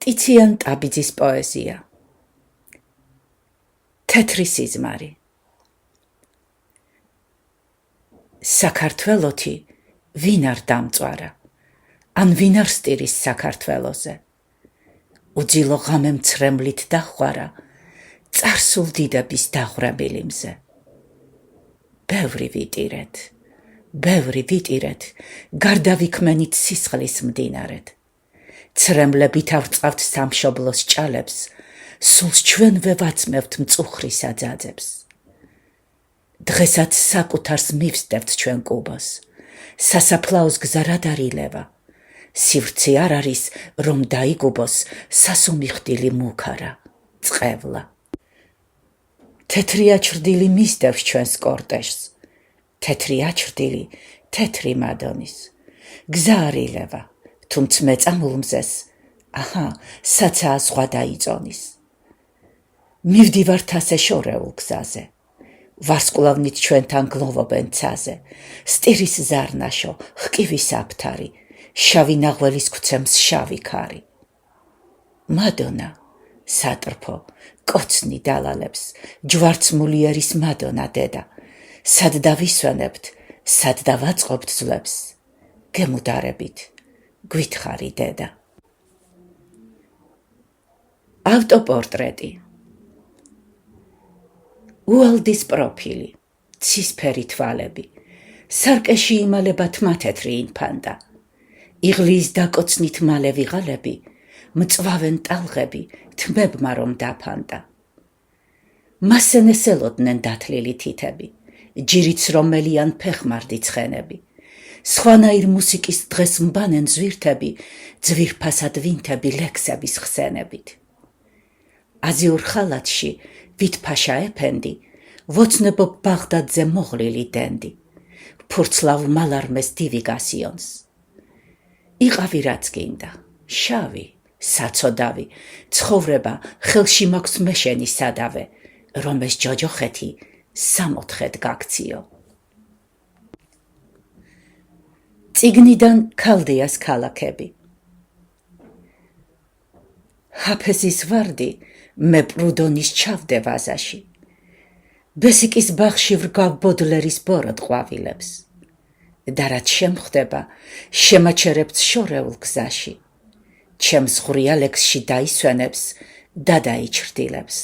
ტიციან ტაბიძის პოეზია. თეთრი სიზმარი. საქართველოთი ვინ არ დამწვარა, ან ვინ არ სტირის საქართველოზე. უძილო ღამემ ცრემლით დახვარა, წარსულ დიდების დაღვრაბილი მზე. ბევრი ვიტირეთ, გარდავიქმენით სისხლის მდინარეთ. ცრემლებით ავწყავთ სამშობლოს ჭალებს, სულს ჩვენვე ვაცმევთ მწუხრისა ძაძებს. დღესაც საკუთარს მივსდებთ ჩვენ კუბოს, სასაფლაოს გზა რად არ ილევა, სივრცე არ არის, რომ დაიგუბოს სასომი ხდილი მუქარა, წყევლა. თეთრი აჩრდილი მისდევს ჩვენს კორტეჟს, თეთრი აჩრდილი, თეთრი მადონის. გზა არ ილევა, თუმც მეწამულ მზეს, საცაა ზღვა დაიწონის. მივდივართ ასე შორეულ გზაზე, ვარსკვლავნით ჩვენთან გლოვობენ ცაზე, სტირის ზარნაშო, ხკივის აფთარი, შავი ნაღველის გვცემს შავი ქარი. მადონა, სატრფო, კოცნი დალალებს, ჯვარცმული ერის მადონა დედა, სად დავისვენებთ, სად დავაწყობთ ძლებს, გემუდარებით, გვითხარი დედა. ავტოპორტრეტი. უალდის პროფილი, ცისფერი თვალები, სარკეში იმალება თმათეთრი ინფანტა. იღლიის დაკოცნით მალე ვიღალები, მწვავენ ტალღები, თმებმა რომ დაფანტა. მასენეს ელოდნენ დათლილი თითები, ჯირიც რომელიან ფეხმარდი ცხენები. სხვანაირ მუსიკის დღეს მბანენ ზვირთები, ძვირფასად ვინთები ლექსების ხსენებით. აზიურ ხალათში ვითფაშა ეფენდი, ვოცნებობ ბაღდადზე მოღლილი დენდი, ფურცლავ მალარმეს დივიგასიონს. იყავი რაც გინდა, შავი, საცოდავი, ცხოვრება ხელში მაქვს მეშენი სადავე, რომ ეს ჯოჯოხეთი სამოთხედ გაქციო. წიგნიდან ქალდეას ქალაქები. ჰაფეზის ვარდი მე პრუდონის ჩავდე ვაზაში. ბესიკის ბაღში ვრგავ ბოდლერის ბოროტ ყვავილებს. და რაც შემხდება, შემაჩერებთ შორეულ გზაში. ჩემს ღვრია ლექსში დაისვენებს და დაიჩრდილებს.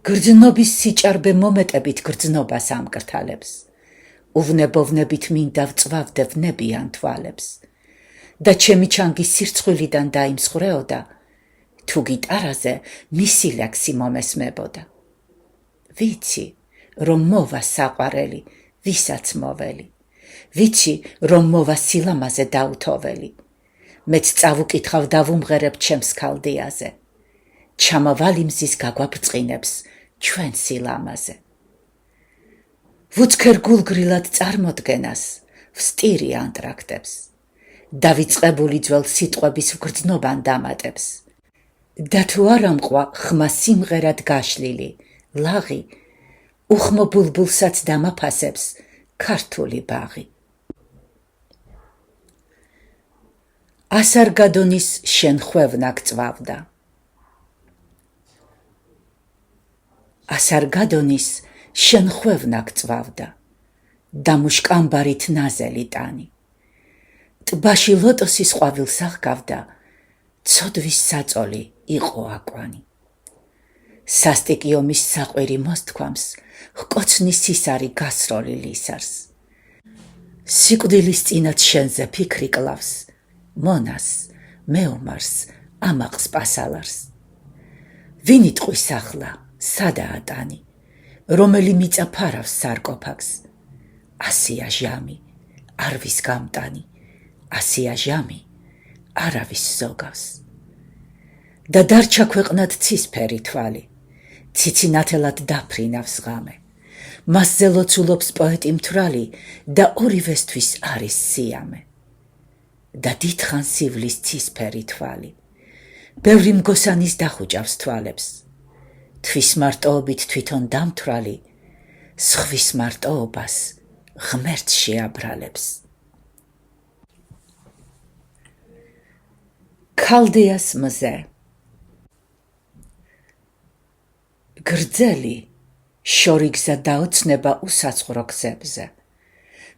გრძნობის სიჭარბე მომეტებით გრძნობას ამკრთალებს. უვნებოვნებით მინდა ვწვავდე ვნებიან თვალებს. და ჩემი ჩანგი სირცხვილიდან დაიმსხვრეოდა, თუ გიტარაზე მისი ლექსი მომესმებოდა. ვიცი, რომ მოვა საყვარელი, ვისაც მოველი. ვიცი, რომ მოვა სილამაზე დაუთოველი. მეც წავუკითხავ დავუმღერებ ჩემს ქალდეაზე. ჩამავალი მზის გაგვაბწყინებს ჩვენ სილამაზე. ვუცქერ გულგრილად წარმოდგენას, ვსტირი ანტრაქტებს. დავიწყებული ძველ სიტყვების ვგრძნობან დამატებს. და თუ არ ამყვა ხმა სიმღერად გაშლილი, ლაღი, უხმო ბულბულსაც დამაფასებს ქართული ბაღი. ასარგადონის შენ ხვევნა გწვავდა. ასარგადონის შენ ხვევნა გწვავდა, დამუშკამბარით ნაზელი ტანი. ტბაში ლოტოსის ყვავილს აღგავდა, ცოდვის საწოლი იყო აკვანი. სასტიკი ომის საყვირი მოსთქვამს, ჰკოცნის სისარი გასროლი ლისარს. სიკვდილის წინათ შენზე ფიქრი კლავს, მონას, მეომარს, ამაყს პასალარს. ვინ იტყვის ახლა, სადაა ტანი, რომელი მიწა ფარავს სარკოფაგს. ასია ჟამი, არვის გამტანი, ასია ჟამი, არავის ზოგავს. და დარჩა ქვეყნად ცისფერი თვალი, ციცინათელად დაფრინავს ღამე. მასზე ლოცულობს პოეტი მთვრალი და ორივესთვის არის სიამე. და დიდხან სივლის ცისფერი თვალი, ბევრი მგოსანის დახუჭავს თვალებს. თვის მარტოობით თვითონ დამთვრალი, სხვის მარტოობას ღმერთს შეაბრალებს. ქალდეას მზე. გრძელი შორიგზა დაოცნება უსაცხვრო გზებზე.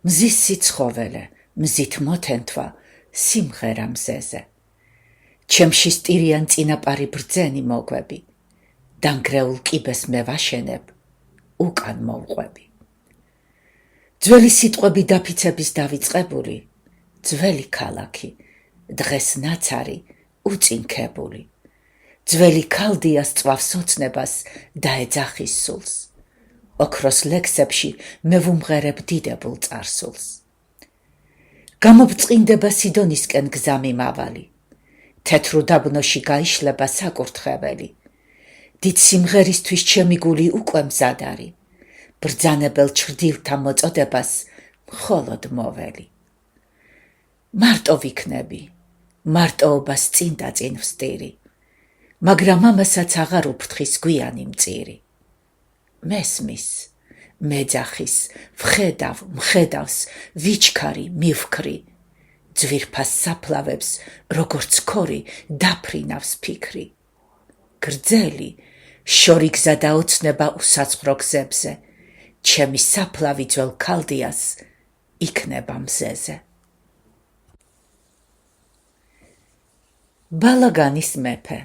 მზის სიცხოველე, მზით მოთენთვა სიმღერა მზეზე. ჩემში სტირიან წინაპარი ბრძენი მოგვები, დანგრეულ კიბეს მე ვაშენებ, უკან მოვყვები. ძველი სიტყვები დაფიცების დავიწყებული, ძველი ქალაქი, დღეს ნაცარი, უწინქებული. ძველი ქალდიას წვავს ოცნებას და ეძახის სულს. ოქროს ლექსებში მე ვუმღერებ დიდებულ წარსულს. გამობწყინდება სიდონისკენ გზა მიმავალი. თეთრ უდაბნოში გაიშლება საკურთხეველი. დიდ სიმღერისთვის ჩემი გული უკვე მზად არის. ბრძანებელ ჩრდილთა მოწოდებას მხოლოდ მოველი. მარტო ვიქნები, მარტოობას წინ და წინ ვსტირი, მაგრამ ამასაც აღარ უფრთხის გვიანი მწირი. მესმის, მეძახის, ვხედავ, მხედავს, ვიჩქარი, მივქრი, ძვირფას საფლავებს, როგორც ქორი, დაფრინავს ფიქრი. გრძელი, შორიგზა დაოცნება უსაცხვრო გზებზე, ჩემი საფლავი ძველ ქალდიას იქნება მზეზე. ბალაგანის მეფე.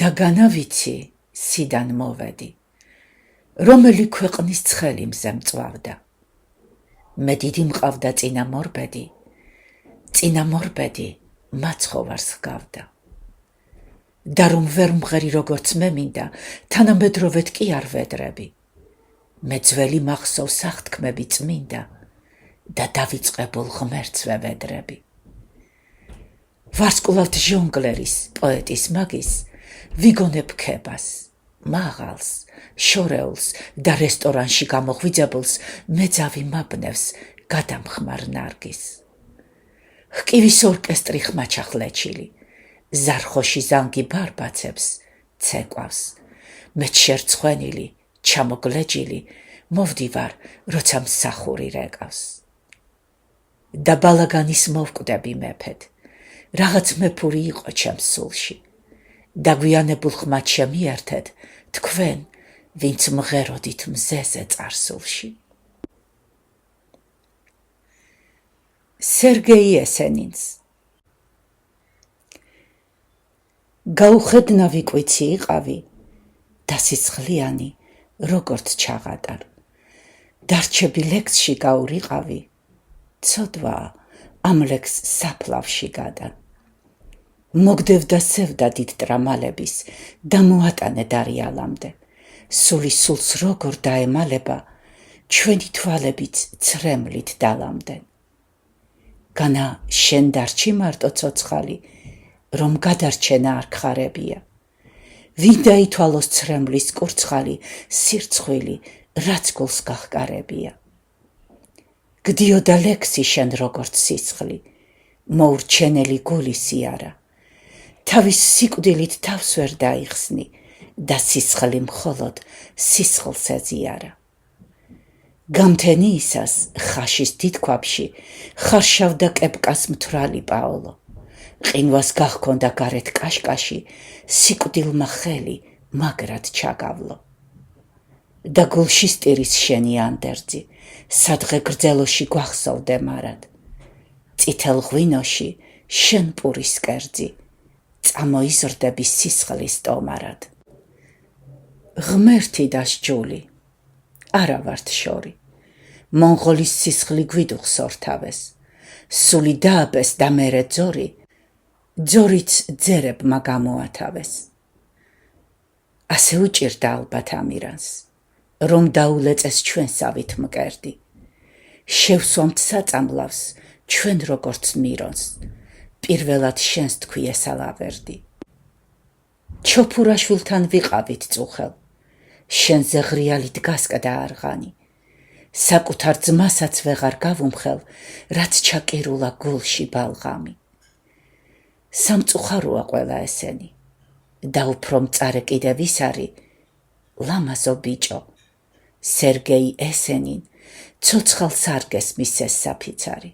და განავიცი სიდან მოვედი, რომელი ქვეყნის ცხელი მზე მწვავდა. მე დიდი მყავდა წინამორბედი მაცხოვარს ჰგავდა. და რომ ვერ მღერი როგორც მე მინდა, თანამედროვედ კი არ ვედრები. მე ძველი მახსოვს აღთქმები წმინდა და დავიწყებულ ღმერთს ვევედრები. ვარსკვლავთ ჟონგლერის, პოეტის მაგის, ვიგონებ ქებას, მაღალს, შორეულს და რესტორანში გამოღვიძებულს მეძავი მაბნევს გადამხმარ ნარგის. ჰკივის ორკესტრი ხმაჩახლეჩილი, ზარხოში ზანგი ბარბაცებს, ცეკვავს, მეც შერცხვენილი, ჩამოგლეჯილი, მოვდივარ, როცა მსახური რეკავს. და ბალაგანის მოვკვდები მეფედ, რაღაც მეფური იყო ჩემს სულში. დაგვიანებულ ხმად შემიერთეთ, თქვენ, ვინც მღეროდით მზეზე წარსულში. სერგეი ესენინს. გაუხედნავი კვიცი იყავი და სისხლიანი როგორც ჩაღატარ. დარჩები ლექსში გაურიყავი, ცოდვა ამ ლექს საფლავში გადან. მოგდევდა სევდა დიდ ტრამალების და მოატანე დარიალამდე. სული სულს როგორ დაემალება, ჩვენი თვალებიც ცრემლით დალამდენ. განა შენ დარჩი მარტო ცოცხალი, რომ გადარჩენა არ გხარებია. ვინ დაითვალოს ცრემლის კურცხალი, სირცხვილი, რაც გულს გახკარებია. გდიოდა ლექსი შენ როგორც სისხლი, მოურჩენელი გული სიარა. თავის სიკვდილით თავს ვერ დაიხსნი და სისხლი მხოლოდ სისხლს ეზიარა. გამთენიისას ხაშის დიდქვაბში ხარშავდა კეპკას მთვრალი პაოლო. ყინვას გახქონდა გარეთ კაშკაში, სიკვდილმა ხელი მაგრად ჩაგავლო. და გულში სტირის შენი ანდერძი, სადღე გრძელოში გვახსოვდე მარად. წითელ ღვინოში შენ პურის კერძი, წამოიზრდები სისხლის ტომარად. ღმერთი დასჯული, არა ვართ შორი, მონღოლის სისხლი გვიდუხს ორთავეს, სული დააბეს და მერე ძორი, ძორიც ძერებმა გამოათავეს. ასე უჭირდა ალბათ ამირანს, რომ დაულეწეს ჩვენსავით მკერდი. შევსვამთ საწამლავს ჩვენ როგორც მირონს, პირველად შენს თქვი ესალავერდი. ჩოფურაშვილთან ვიყავით წუხელ, შენზე ღრიალი დგასკდა არღანი. საკუთარ ძმასაც ვეღარ გავუმხელ, რაც ჩაკირულა გულში ბალღამი. სამწუხაროა ყველა ესენი და უფრო მწარე კიდევ ის არის ლამაზო ბიჭო, სერგეი ესენინ, ცოცხალ სარგეს მისცეს საფიცარი.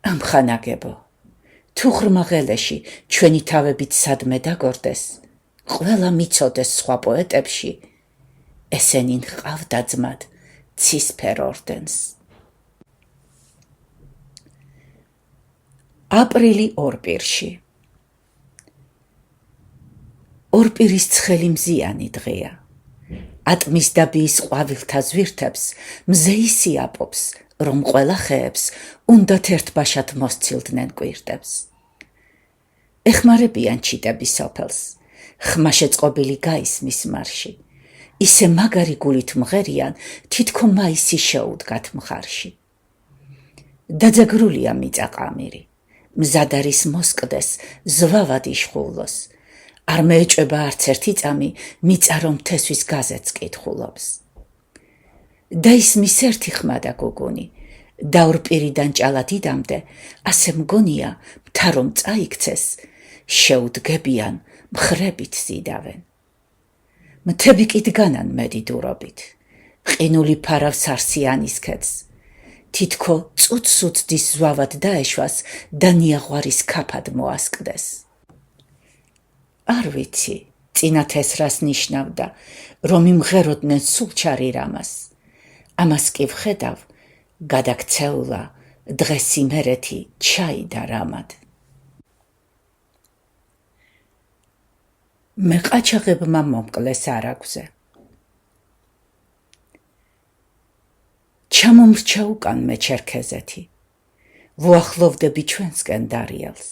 ამხანაგებო, თუ ღრმა ღელეში ჩვენი თავებით სადმე დაგორდეს, ყველა მიცოდეს სხვა პოეტებში, ესენი ნყავდა ძმად ცისფერ ორდენს. აპრილი ორპირში. ორპირის ცხელი მზიანი დღეა. ატმის დაბიის ყვავილთა ზვირთებს მზე ისი აპობს, რომ ყველა ხეებს უნდათ ერთბაშად მოსცილდნენ კვირტებს. ეხმარებიან ჩიტები სოფელს, ხმა შეწყობილი გაისმის მარში. ისე მაგარი გულით მღერიან, თითქო მაისი შეუდგათ მხარში. დაძაგრულია მიწა ყამირი, მზად არის მოსკდეს, ზვავად იშხულოს. არ მეეჭვება არც ერთი წამი, მიწა რომ თესვის გაზეთს კითხულობს. დაისმის ერთი ხმა და გუგუნი, და ორპირიდან ჭალა დიდამდე, ასე მგონია, მთა რომ წაიქცეს, შეუდგებიან, მხრებით ზიდავენ. მთები კი დგანან მედიდურობით, ყინული ფარავს არსიანის ქედს, თითქო წუწ-სუცდის ზვავად დაეშვას და ნიაღვარის ქაფად მოასკდეს. არ ვიცი, წინათ ეს რას ნიშნავდა, რომ იმღეროდნენ სულჩარი რამას. ამას კი ვხედავ, გადაქცეულა დღეს იმერეთი ჩაიდა რამად. მე ყაჩაღებმა მომკლეს არაგვზე. ჩამომრჩა უკან მე ჩერქეზეთი, ვუახლოვდები ჩვენსკენ დარიელს.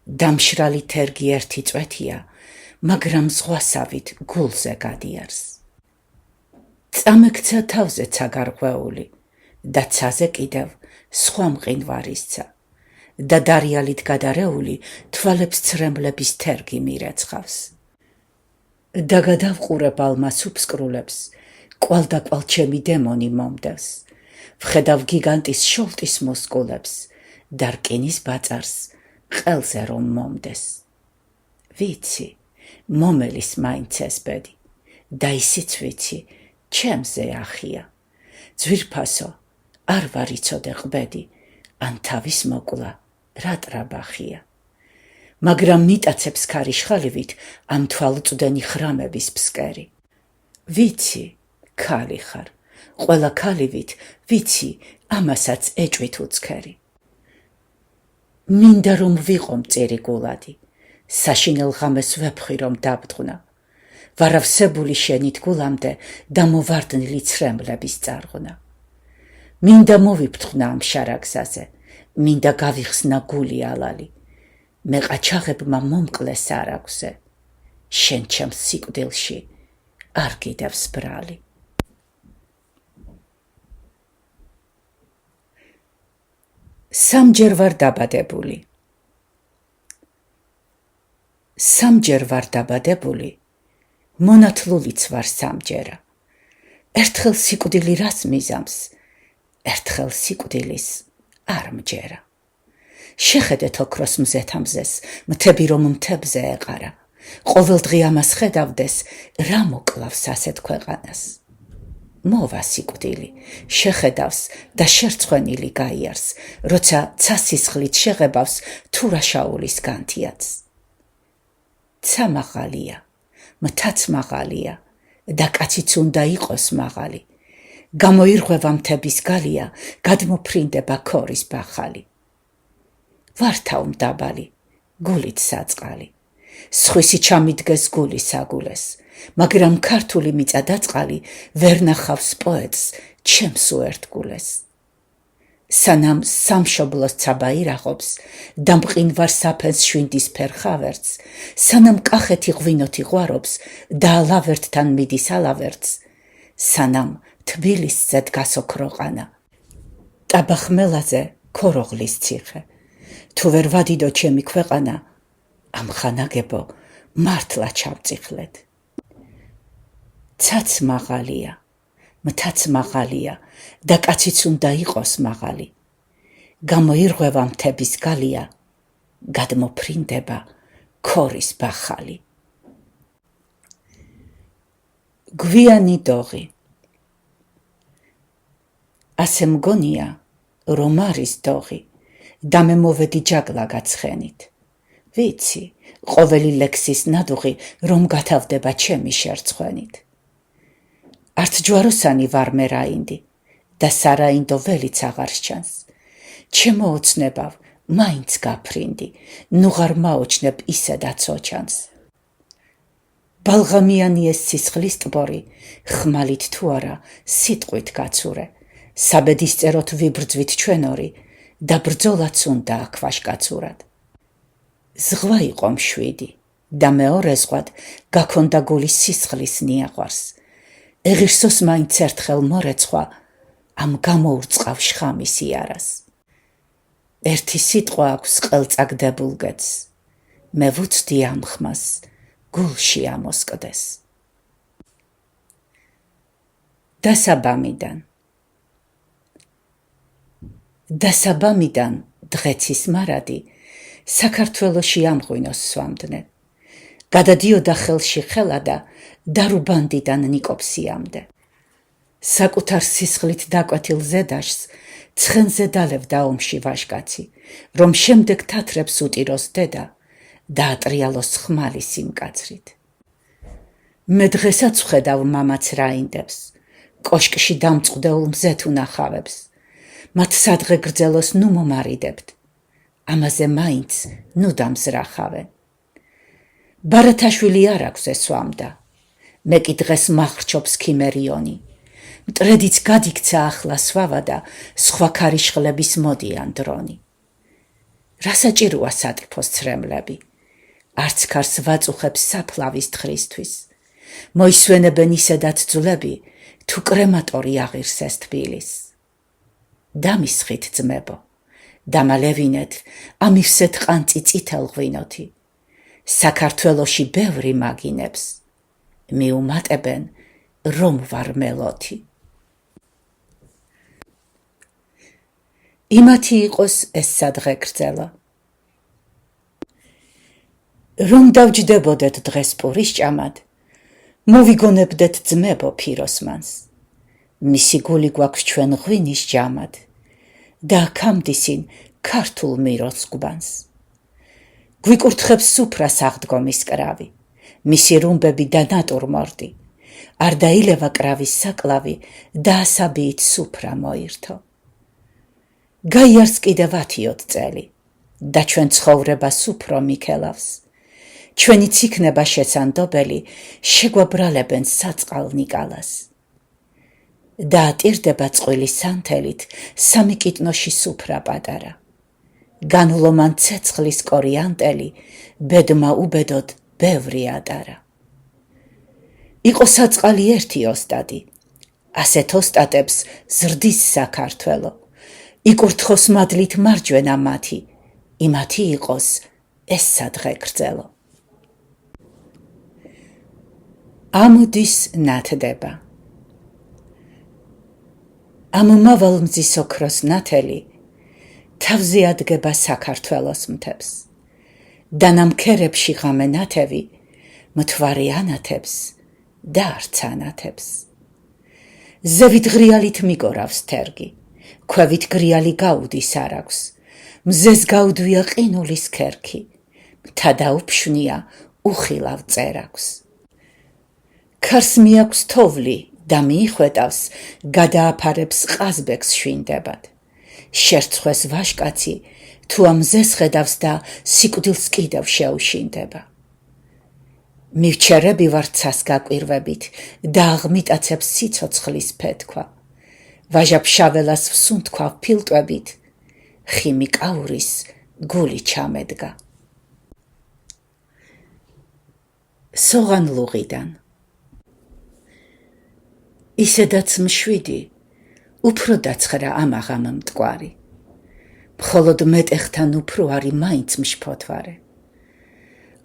დამშრალი თერგი ერთი წვეთია, მაგრამ ზღვასავით გულზე გადიარს. წამექცა თავზე ცაგარღვეული და ცაზე კიდევ სხვა მყინვარისცა და დარიალით გადარეული თვალებს ცრემლების თერგი მირეცხავს. და გადავყურებ ალმას უფსკრულებს, კვალ და კვალ ჩემი დემონი მომდევს. ვხედავ გიგანტის შოლტის მოსკულებს და რკინის ბაწარს ყელზე რომ მომდეს. ვიცი, მომელის მაინც ესბედი და ისიც ვიცი, ჩემზე ახია. ძვირფასო, არ ვარ იცოდე ყბედი, ან თავის მოკლა რა ტრაბახია. მაგრამ მიტაცებს ქარიშხალივით ამ თვალუწვდენი ხრამების ფსკერი. ვიცი, ქალი ხარ, ყველა ქალივით ვიცი, ამასაც ეჭვით უცქერი. მინდა რომ ვიყო მწირი გულადი, საშინელ ღამეს ვეფხვი რომ დაბძღვნა. ვარავსებული შენით გულამდე და მოვარდნილი ცრემლების წარღვნა. მინდა მოვიფრთხნა ამ შარაგზაზე, მინდა გავიხსნა გული ალალი. მე ყაჩაღებმა მომკლეს არაგვზე, შენ ჩემს სიკვდილში არ გიდევს ბრალი. სამჯერ ვარ დაბადებული. სამჯერ ვარ დაბადებული, მონათლულიც ვარ სამჯერა. ერთხელ სიკვდილი რას მიზამს, ერთხელ სიკვდილის არ მჯერა. შეხედეთ ოქროს მზეთამზეს, მთები რომ მთებზე ეყარა. ყოველდღე ამას ხედავდეს, რა მოკლავს ასეთ ქვეყანას. მოვა სიკვდილი, შეხედავს და შერცხვენილი გაიარს, როცა ცასისხლით შეღებავს თუ რა შაულის განთიაც. ცა მაღალია, მთაც მაღალია და კაციც უნდა იყოს მაღალი. გამოირღვევა მთების გალია, გადმოფრინდება ქორის ბახალი. ვართავ მდაბალი, გულით საწყალი. სხვისი ჩამიდგეს გულის აგულეს, მაგრამ ქართული მიწა დაწყალი ვერ ნახავს პოეტს ჩემს უერთგულეს. სანამ სამშობლოს ცაბა ირაღობს და მყინვარ საფენს შვინდისფერ ხავერts, სანამ კახეთი ღვინოთ იღვარობს და ალავერტთან მიდის ალავერტს, სანამ თბილისზე დგას ოქროყანა, ტაბახმელაზე ქოროღლის ციხე. თუ ვერ ვადიდო ჩემი ქვეყანა, ამხანაგებო მართლა ჩავწიხლეთ. ცაც მაღალია, მთაც მაღალია და კაციც უნდა იყოს მაღალი. გამოირღვევა მთების გალია, გადმოფრინდება ქორის ბახალი. გვიანი დოღი. ასე მგონია, რომ არის დოღი, და მე მოვედი ჯაგლა გაცხენით. ვიცი, ყოველი ლექსის ნადუღი რომ გათავდება ჩემი შერცხვენით. არც ჯვაროსანი ვარ მე რაინდი და სარაინდო ველიც აღარ სჩანს. ჩემო ოცნებავ, მაინც გაფრინდი, ნუ ღარ მაოჩნებ ისედაც ოჩანს. ბალღამიანი ეს სისხლის ტბორი, ხმალით თუ არა, სიტყვით გაცურე, საბედის წეროთ ვიბრძვით ჩვენ ორი და ბრძოლაც უნდა აქ ვაშკაცურად. ზღვა იყო მშვიდი და მეორე ზღვად გაქონდა გულის სისხლის ნიაღვარს. ეღირსოს მაინც ერთხელ მორეცხვა, ამ გამოურწყავ შხამის იარას. ერთი სიტყვა აქვს ყელწაგდებულ გედს, მე ვუცდი ამ ხმას, გულში ამოსკდეს. დასაბამიდან დღეცის მარადი საქართველოში ამღვინოს სვამდნენ. გადადიოდა ხელში ხელა და დარუბანდიდან ნიკოპსიამდე. საკუთარ სისხლით დაკვეთილ ზედაშს ცხენზე დალევდა ომში ვაჟკაცი, რომ შემდეგ თათრებს უტიროს დედა და ატრიალოს ხმალი სიმკაცრით. მე დღესაც ვხედავ მამაც რაინდებს, კოშკში დამწყდეულ მზეთ უნახავებს, მათ სადღე გრძელოს ნუ მომარიდებთ, ამაზე მაინც ნუ დამზრახავენ. ბარათაშვილი არ აქვს ესვამდა, მე კი დღეს მახრჩობს ქიმერიონი, მტრედიც გადიქცა ახლა სვავა და სხვა ქარიშხლების მოდიან დრონი. რა საჭიროა სატიფოს ცრემლები, არც ქარს ვაწუხებს საფლავის თხრისთვის, მოისვენებენ ისედაც ძვლები, თუ კრემატორი აღირსეს თბილის. დამისხით ძმებო, დამალევინეთ ამივსეთ ყანწი წითელ ღვინოთი, საქართველოში ბევრი მაგინებს, მიუმატებენ რომ ვარ მელოთი. იმათი იყოს ეს სადღე გრძელა. რომ დავჯდებოდეთ დღეს პურის ჭამად, მოვიგონებდეთ ძმებო ფიროსმანს. მისი გული გვაქვს ჩვენ ღვინის ჯამად და აქამდისინ ქართულ მიროს გუბანს. გვიკურთხებს სუფრას აღდგომის კრავი, მისი რუმბები და ნატურმორტი, არ დაილევა კრავის საკლავი და ასაბიით სუფრა მოირთო. გაიარს კიდევ 10 წელი და ჩვენ ცხოვრებას უფრო მიქელავს. ჩვენიც იქნება შესანდობელი, შეგვაბრალებენ საწყალ ნიკალას. და ატირდება წყვილი სანთელით სამი კიტნოში სუფრა პატარა. განვლომან ცეცხლის კორიანტელი, ბედმა უბედოდ ბევრი ატარა. იყო საწყალი ერთი ოსტატი, ასეთ ოსტატებს ზრდის საქართველო, იკურთხოს მადლით მარჯვენა მათი, იმათი იყოს ეს სადღე გრძელო. ამოდის ნათდება. ამ მავალ მზის ოქროს ნათელი თავზე ადგება საქართველოს მთებს და ნამქერებში ღამე ნათევი მთვარე ანათებს და არც ანათებს. ზევით ღრიალით მიგორავს თერგი, ქვევით გრიალი გაუდის არ აქვს, მზეს გაუდვია ყინულის ქერქი, მთა დაუფშვნია უხილავ წერაქვს. ქარს მიაქვს თოვლი და მიიხვეტავს, გადააფარებს ყაზბეგს შვინდებად. შერცხვეს ვაჟკაცი, თუ ამ მზეს ხედავს და სიკვდილს კიდევ შეუშინდება. მივჩერები ვარ ცას გაკვირვებით და აღმიტაცებს სიცოცხლის ფეთქვა. ვაჟა ფშაველას ვსუნთქვა ფილტვებით, ხიმი კაურის გული ჩამედგა. სოღანლუღიდან. ისედაც მშვიდი, უფრო დაცხრა ამაღამ მტკვარი. მხოლოდ მეტეხთან უფრო არი მაინც მშფოთვარე.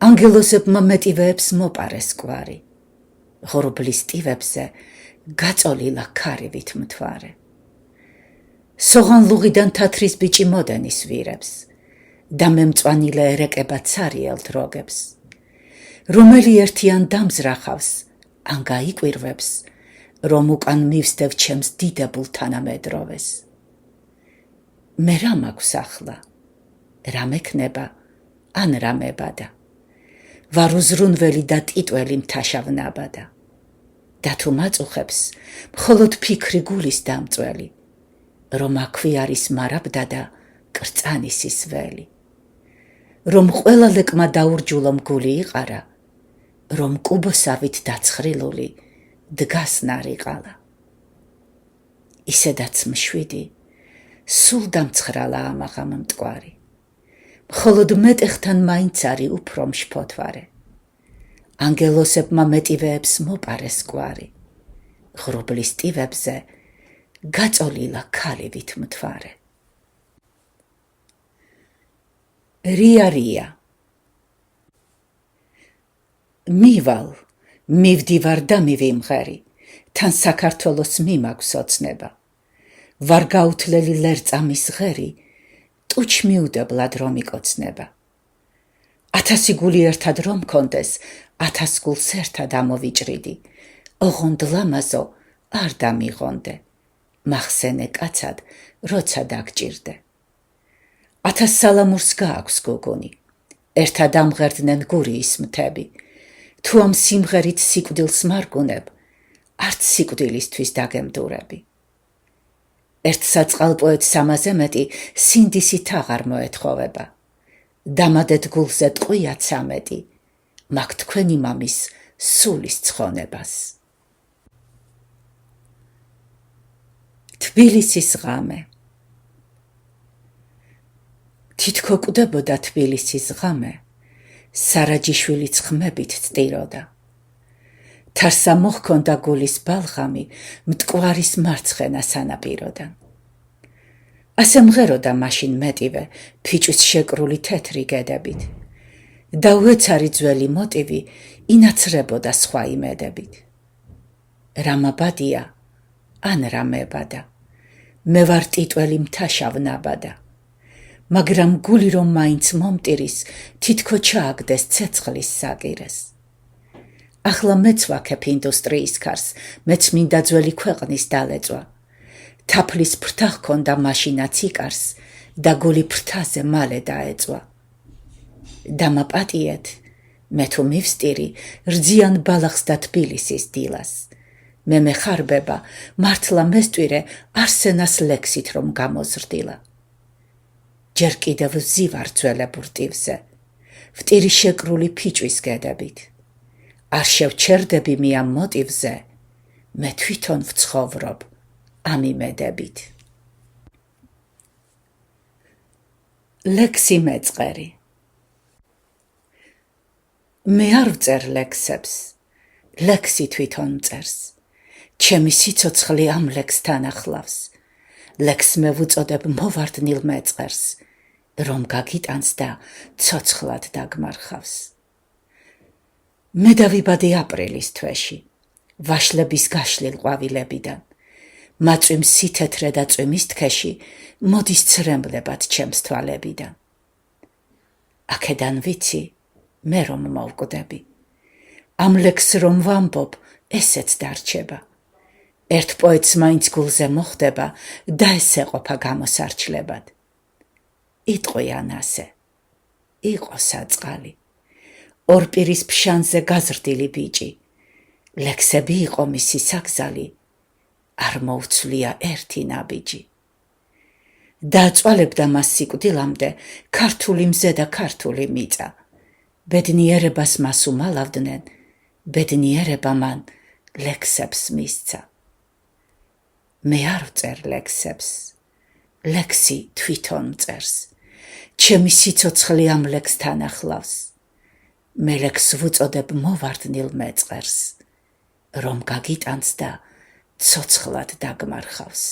ანგელოზებმა მეტივეებს მოპარეს კვარი. ღრუბლის ტივებზე გაწოლილა ქარივით მთვარე. სოღანლუღიდან თათრის ბიჭი მოდენის ვირებს და მემწვანილე ერეკება ცარიელ დროგებს. რომელი ერთიან დამზრახავს, ან გაიკვირვებს, რომ უკან მივსდევ ჩემს დიდებულ თანამედროვეს. მე რა მაქვს ახლა, რამე ქნება, ან რამებადა. ვარ უზრუნველი და ტიტველი მთაშავნაბადა. და თუ მაწუხებს, მხოლოდ ფიქრი გულის დამწველი, რომ აქვი არის მარაბდა და კრწანისის ველი. რომ ყველა ლეკმა დაურჯულო მგული იყარა, რომ კუბოსავით დაცხრილული დგას ნარიყალა. ისედაც მშვიდი, სულ დამცხრალა ამაღამ მტკვარი, მხოლოდ მეტეხთან მაინც არის უფრო მშფოთვარე. ანგელოსებმა მეტივეებს მოპარეს კვარი, ღრუბლის ტივებზე გაწოლილა ქალივით მთვარე. რია რია მივალ, მივდივარ და მივიმღერი, თან საქართველოს მიმაქვს ოცნება. ვარ გაუთლელი ლერწამის ღერი, ტუჩ მიუდებლად რომ იკოცნება. 1000 გული ერთად რომ კონდეს, 1000 გულს ერთად ამოვიჭრიდი, ოღონდ ლამაზო არ დამიღონდე, მახსენე კაცად, როცა დაგჭირდე. 1000 სალამურს გააქვს გოგონი, ერთად ამღერდნენ გურიის მთები, თუ ამ სიმღერით სიკვდილს მარგუნებ, არც სიკვდილისთვის დაგემდურები. ერთ საწყალპოეთს ამაზე მეტი სინდისით აღარ მოეთხოვება. დამადეთ გულზე ტყვია ცამეტი, მაგ თქვენი მამის სულის ცხონებას. თბილისის ღამე. თითქო კვდებოდა თბილისის ღამე, სარაჯიშვილიც ხმებით წტიროდა. თარსა მოჰქონდა გულის ბალღამი, მტკვარის მარცხენა სანაპიროდან. ასე მღეროდა მაშინ მეტივე, ფიჭვის შეკრული თეთრი გედებით. და უეცარი ძველი მოტივი ინაცრებოდა სხვა იმედებით. რამაბადია, ან რამებადა, მე ვარ ტიტველი მთაშავნაბადა. მაგრამ გული რომ მაინც მომტირის, თითქო ჩააგდეს ცეცხლის საკირეს. ახლა მეც ვაქებ ინდუსტრიის ქარს, მეც მინდა ძველი ქვეყნის დალეწვა. თაფლის ფრთა ჰქონდა მაშინაც იკარს და გული ფრთაზე მალე დაეწვა. დამაპატიეთ, მე თუ მივსტირი, რძიან ბალახს და თბილისის დილას. მე მეხარბება, მართლა მესტვირე არსენას ლექსით რომ გამოზრდილა. ჯერ კიდევ ვზივარ ძველებურ ტივზე, ვტირი შეკრული ფიჭვის გედებით. არ შევჩერდები მე ამ მოტივზე, მე თვითონ ვცხოვრობ ამ იმედებით. ლექსი მეწყერი. მე არ ვწერ ლექსებს, ლექსი თვითონ მწერს. ჩემი სიცოცხლე ამ ლექსთან ახლავს. ლექსს მე ვუწოდებ მოვარდნილ მეწყერს, რომ გაგიტანს და ცოცხლად დაგმარხავს. მე დავიბადე აპრილის თვეში, ვაშლების გაშლილ ყვავილებიდან. მაწვიმ სითეთრე და წვიმის თქეში, მოდის ცრემლებად ჩემს თვალებიდან. აქედან ვიცი, მე რომ მოვკვდები. ამ ლექსს რომ ვამბობ, ესეც დარჩება. ერთ პოეტს მაინც გულზე მოხდება და ეს ეყოფა გამოსარჩლებად. იტყვიან ასე, იყო საწყალი. ორ პირის ფშანზე გაზრდილი ბიჭი, ლექსები იყო მისი საგზალი, არ მოუცვლია ერთი ნაბიჯი. დააწვალებდა მას სიკვდილამდე ქართული მზე და ქართული მიწა. ბედნიერებას მას უმალავდნენ, ბედნიერება მან ლექსებს მისცა. მე არ ვწერ ლექსებს, ლექსი თვითონ მწერს. ჩემი სიცოცხლე ამ ლექსთან ახლავს. მე ლექსს ვუწოდებ მოვარდნილ მეწყერს, რომ გაგიტანს და ცოცხლად დაგმარხავს.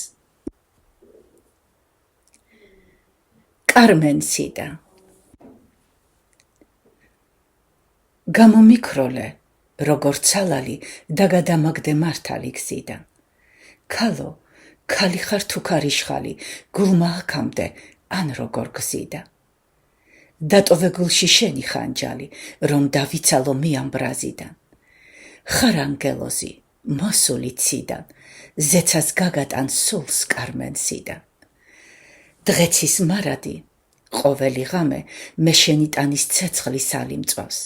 კარმენსიდა. გამომიქროლე, როგორც ცალალი და გადამაგდე მართალი გზიდან. ქალო, ქალი ხარ თუ ქარიშხალი, გულმა აქამდე, ან როგორ გზიდა. დატოვე გულში შენი ხანჯალი, რომ დავიცალო მე ამ ბრაზიდან. ხარ ანგელოზი, მოსული ციდან, ზეცას გაგატან სულს კარმენსიდან. დღეცის მარადი, ყოველი ღამე მე შენი ტანის ცეცხლის ალი მწვავს,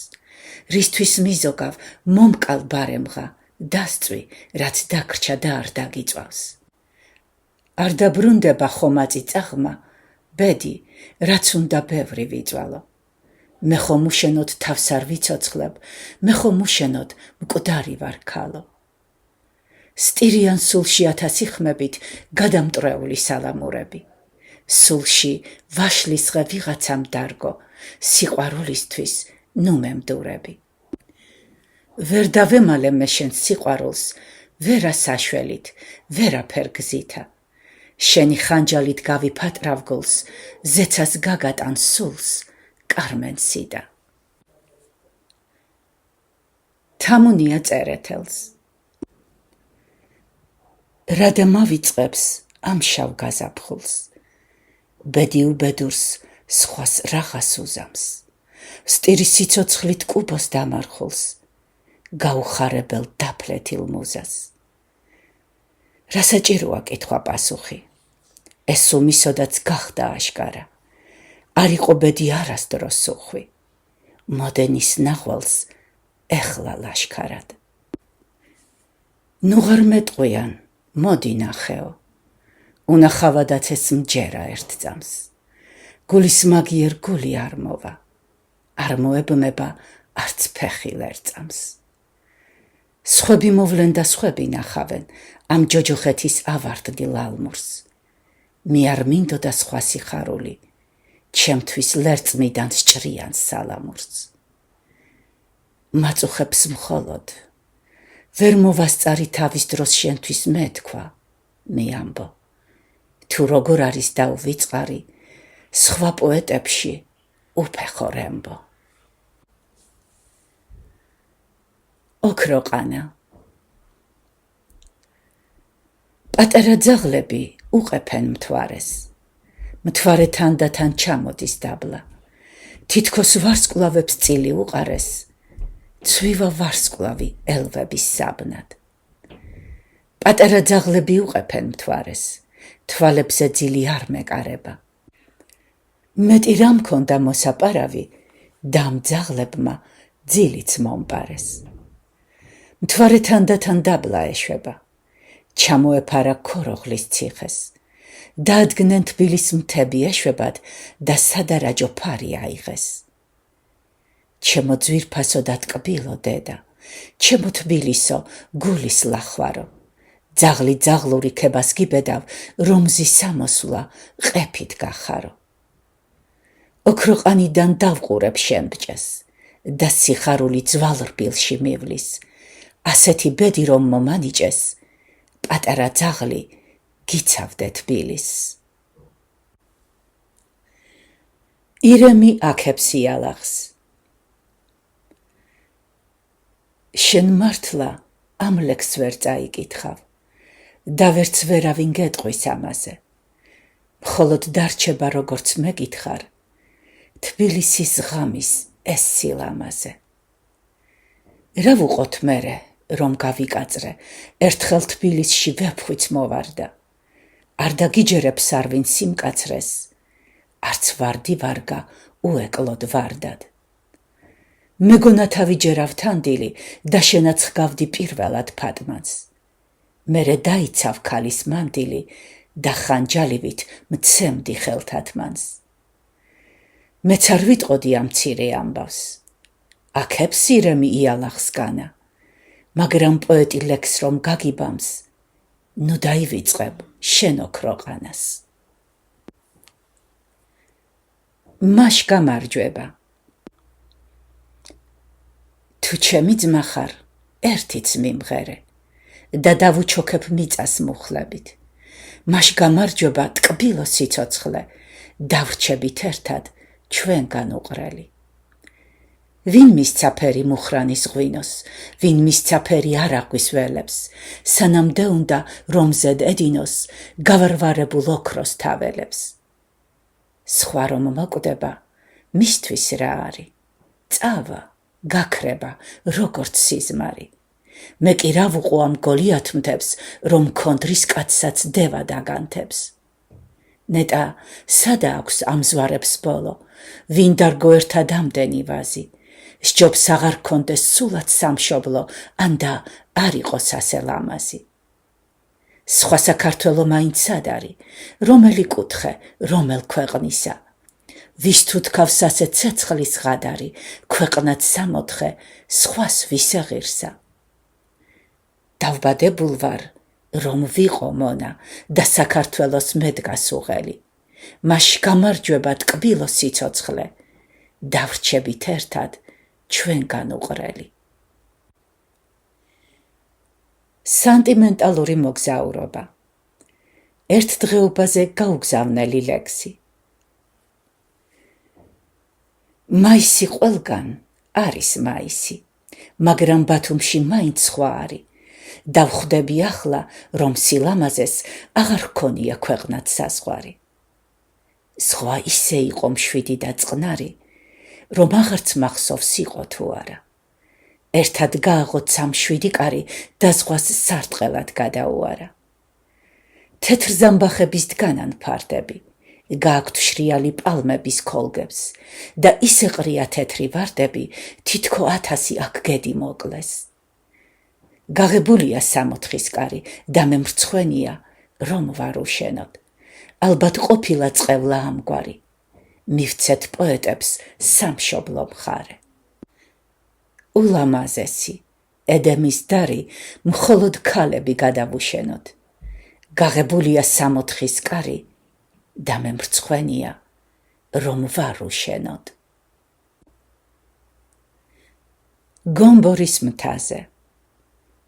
რისთვის მიზოგავ მომკალ ბარემღა, დასწვი, რაც დაგრჩა და არ დაგიწვავს. არ დაბრუნდება ხომაწი წაღმა, ბედი, რაც უნდა ბევრი ვიწვალო. მე ხომ უშენოდ თავს არ ვიცოცხლებ, მე ხომ უშენოდ მკვდარი ვარ ქალო. სტირიან სულში 1000 ხმებით გადამტრეული სალამურები. სულში ვაშლისღე ვიღაცამ დარგო, სიყვარულისთვის ნუ მემდურები. ვერ დავემალე მე შენ სიყვარულს, ვერა საშველით, ვერაფერ გზითა. შენი ხანჯალით გავიფატრავ გულს, ზეცას გაგატან სულს, კარმენსიდა. თამუნია წერეთელს. რადა მავიწყებს ამ შავ გაზაფხულს, ბედი უბედურს სხვას რაღაც უზამს, სტირი სიცოცხლით კუბოს დამარხულს, გაუხარებელ დაფლეთილ მუზას. რა საჭიროა კითხვა პასუხი, ეს სუმისოდაც გახდა აშკარა, არ იყო ბედი არასდროს სუხვი, მოდენის ნახვალს ეხლა ლაშქარად. ნუ ღარ მეტყვიან, მოდი ნახეო, უნახავადაც ეს მჯერა ერთ წამს, გულის მაგიერ გული არ მოვა, არ მოებმება არც ფეხილ ერწამს. სხვები მოვლენ და სხვები ნახავენ ამ ჯოჯოხეთის ავარდდი ლალმურს, მე არ მინდოდა სხვა სიხარული, ჩემთვის ლერწმიდან სჭრიან სალამურს. მაწუხებს მხოლოდ, ვერ მოვასწარი თავის დროს შენთვის მე თქვა, მე ამბო, თუ როგორ არის დაუვიწყარი, სხვა პოეტებში უფეხო რემბო. ოქროყანა. პატარა ძაღლები უყეფენ მთვარეს, მთვარე თანდათან ჩამოდის დაბლა, თითქოს ვარსკვლავებს წილი უყარეს, ცვივა ვარსკვლავი ელვების საბნად. პატარა ძაღლები უყეფენ მთვარეს, თვალებზე ძილი არ მეკარება. მეტი რა მქონდა მოსაპარავი, დამ ძაღლებმა ძილიც მომპარეს. მთვარე თანდათან დაბლა ეშვება, ჩამოეფარა ქოროღლის ციხეს, დაადგნენ თბილის მთები ეშვებად და სადარაჯო ფარი აიღეს. ჩემო ძვირფასო და ტკბილო დედა, ჩემო თბილისო გულის ლახვარო, ძაღლი ძაღლური ქებას გიბედავ, რომზი სამოსვლა ყეფით გახარო. ოქროყანიდან დავყურებ შემბჭეს და სიხარული ძვალ რბილში მივლის, ასეთი ბედი რომ მომანიჭეს, პატარა ძაღლი გიცავდე თბილის. ირემი აქებს იალაღს. შენ მართლა ამ ლექსს ვერ წაიკითხავ და ვერც ვერავინ გეტყვის ამაზე, მხოლოდ დარჩება როგორც მეკითხარ, თბილისის ღამის ეს სილამაზე. რა ვუყოთ მერე, რომ გავიკაწრე, ერთხელ თბილისში ვეფხვიც მოვარდა, არ დაგიჯერებს არვინ სიმკაცრეს, არც ვარდი ვარგა უეკლოდ ვარდად. მეგონა თავიჯერავ თანდილი და შენაც ჰგავდი პირველად ფატმანს, მერე დაიცავ ქალის მანდილი და ხანჯალივით მცემდი ხელთათმანს. მეც არ ვიტყოდი ამ მცირე ამბავს, აქებს ირემი იალაღსგანა, მაგრამ პოეტი ლექსს რომ გაგიბამს, ნუ დაივიწყებ შენ ოქროყანას. მაშ გამარჯვება. თუ ჩემი ძმა ხარ, ერთიც მიმღერე და დავუჩოქებ მიწას მუხლებით, მაშ გამარჯვება ტკბილო სიცოცხლე, დავრჩებით ერთად ჩვენგან უყრელი. ვინ მისცა ფერი მუხრანის ღვინოს, ვინ მისცა ფერი არაყვის ველებს, სანამდე უნდა რომ ზედ ედინოს გავარვარებულ ოქროს თაველებს. სხვა რომ მოკვდება, მისთვის რა არის, წავა, გაქრება, როგორც სიზმარი. მე კი რა ვუყო ამ გოლიათმთებს, რომ ქონდრის კაცსაც დევა დაგანთებს. ნეტა სადა აქვს ამ ზვარებს ბოლო, ვინ დარგო ერთად ამდენი ვაზი, სჯობს აღარ ქონდეს სულად სამშობლო, ან და არ იყოს ასე ლამაზი. სხვა საქართველო მაინც სად არის, რომელი კუთხე, რომელ ქვეყნისა, ვის თუ თქავს ასე ცეცხლის ღადარი, ქვეყნად სამოთხე, სხვას ვისე ღირსა. დავბადებულ ვარ, რომ ვიყო მონა და საქართველოს მედგას უღელი, მაშ გამარჯვება ტკბილო სიცოცხლე, დავრჩებით ერთად ჩვენგან უყრელი. სანტიმენტალური მოგზაურობა. ერთ დღეობაზე გაუგზავნელი ლექსი. მაისი ყველგან არის მაისი, მაგრამ ბათუმში მაინც სხვა არის. დავხვდები ახლა, რომ სილამაზეს აღარ ქონია ქვეყნად საზღვარი. სხვა ისე იყო მშვიდი და წყნარი, რომ აღარც მახსოვს იყო თუ არა. ერთად გააღოთ სამშვიდი კარი და ზღვას სარტყელად გადაუარა. თეთრ ზამბახების დგანან ფარდები, გააქვთ შრიალი პალმების ქოლგებს და ისე ყრია თეთრი ვარდები, თითქო 1000 აქ გედი მოკლეს. გაღებულია სამოთხის კარი და მე მრცხვენია, რომ ვარ უშენოდ. ალბათ ყოფილა წყევლა ამგვარი, მივცეთ პოეტებს სამშობლო მხარე. ულამაზესი, ედემის დარი, მხოლოდ ქალები გადავუშენოთ. გაღებულია სამოთხის კარი და მე მრცხვენია, რომ ვარ უშენოდ. გომბორის მთაზე.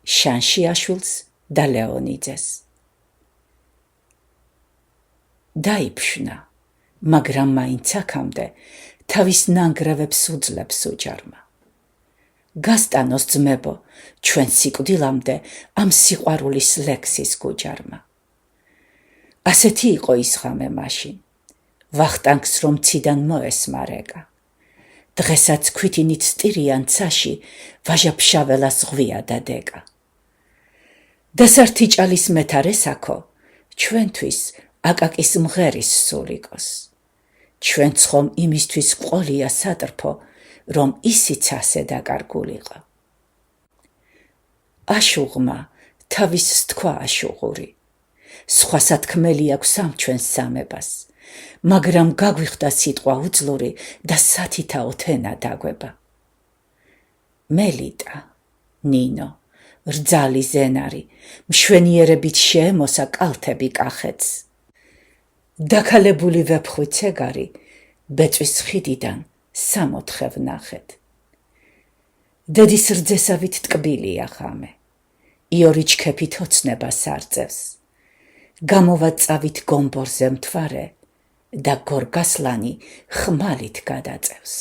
შანშიაშვილს და ლეონიძეს. დაიფშნა, მაგრამ მაინც აქამდე თავის ნანგრევებს უძლებს უჯარმა. გასტანოს ძმებო, ჩვენ სიკვდილამდე ამ სიყვარულის ლექსის გუჯარმა. ასეთი იყო ის ღამე მაშინ, ვახტანგს რომ ციდან მოესმარეკა. დღესაც ქვითინით სტირიან ცაში, ვაჟაფშაველას ღვია და დეკა. დასართი ჭალის მეთარესაქო, ჩვენთვის აკაკის მღერის სულიკოს. ჩვენ ცხომ იმისთვის ყოლია სატრფო, რომ ისიც ასე დაკარგულიყო. აშუღმა თავის სთქვა აშუღური, სხვა სათქმელი აქვს ამ ჩვენს სამებას, მაგრამ გაგვიხდა სიტყვა უძლური და სათითაო თენა დაგვება. მელიტა, ნინო, რძალი ზენარი, მშვენიერებით შეემოსა კალთები კახეთს. დაქალებული ვეფხვი ცეგარი, ბეწვის ხიდიდან სამოთხე ვნახეთ. დედის რძესავით ტკბილია ღამე, იორი ჩქეფით ოცნებას არწევს. გამოვა წავით გომბორზე მთვარე და გორგასლანი ხმალით გადაწევს.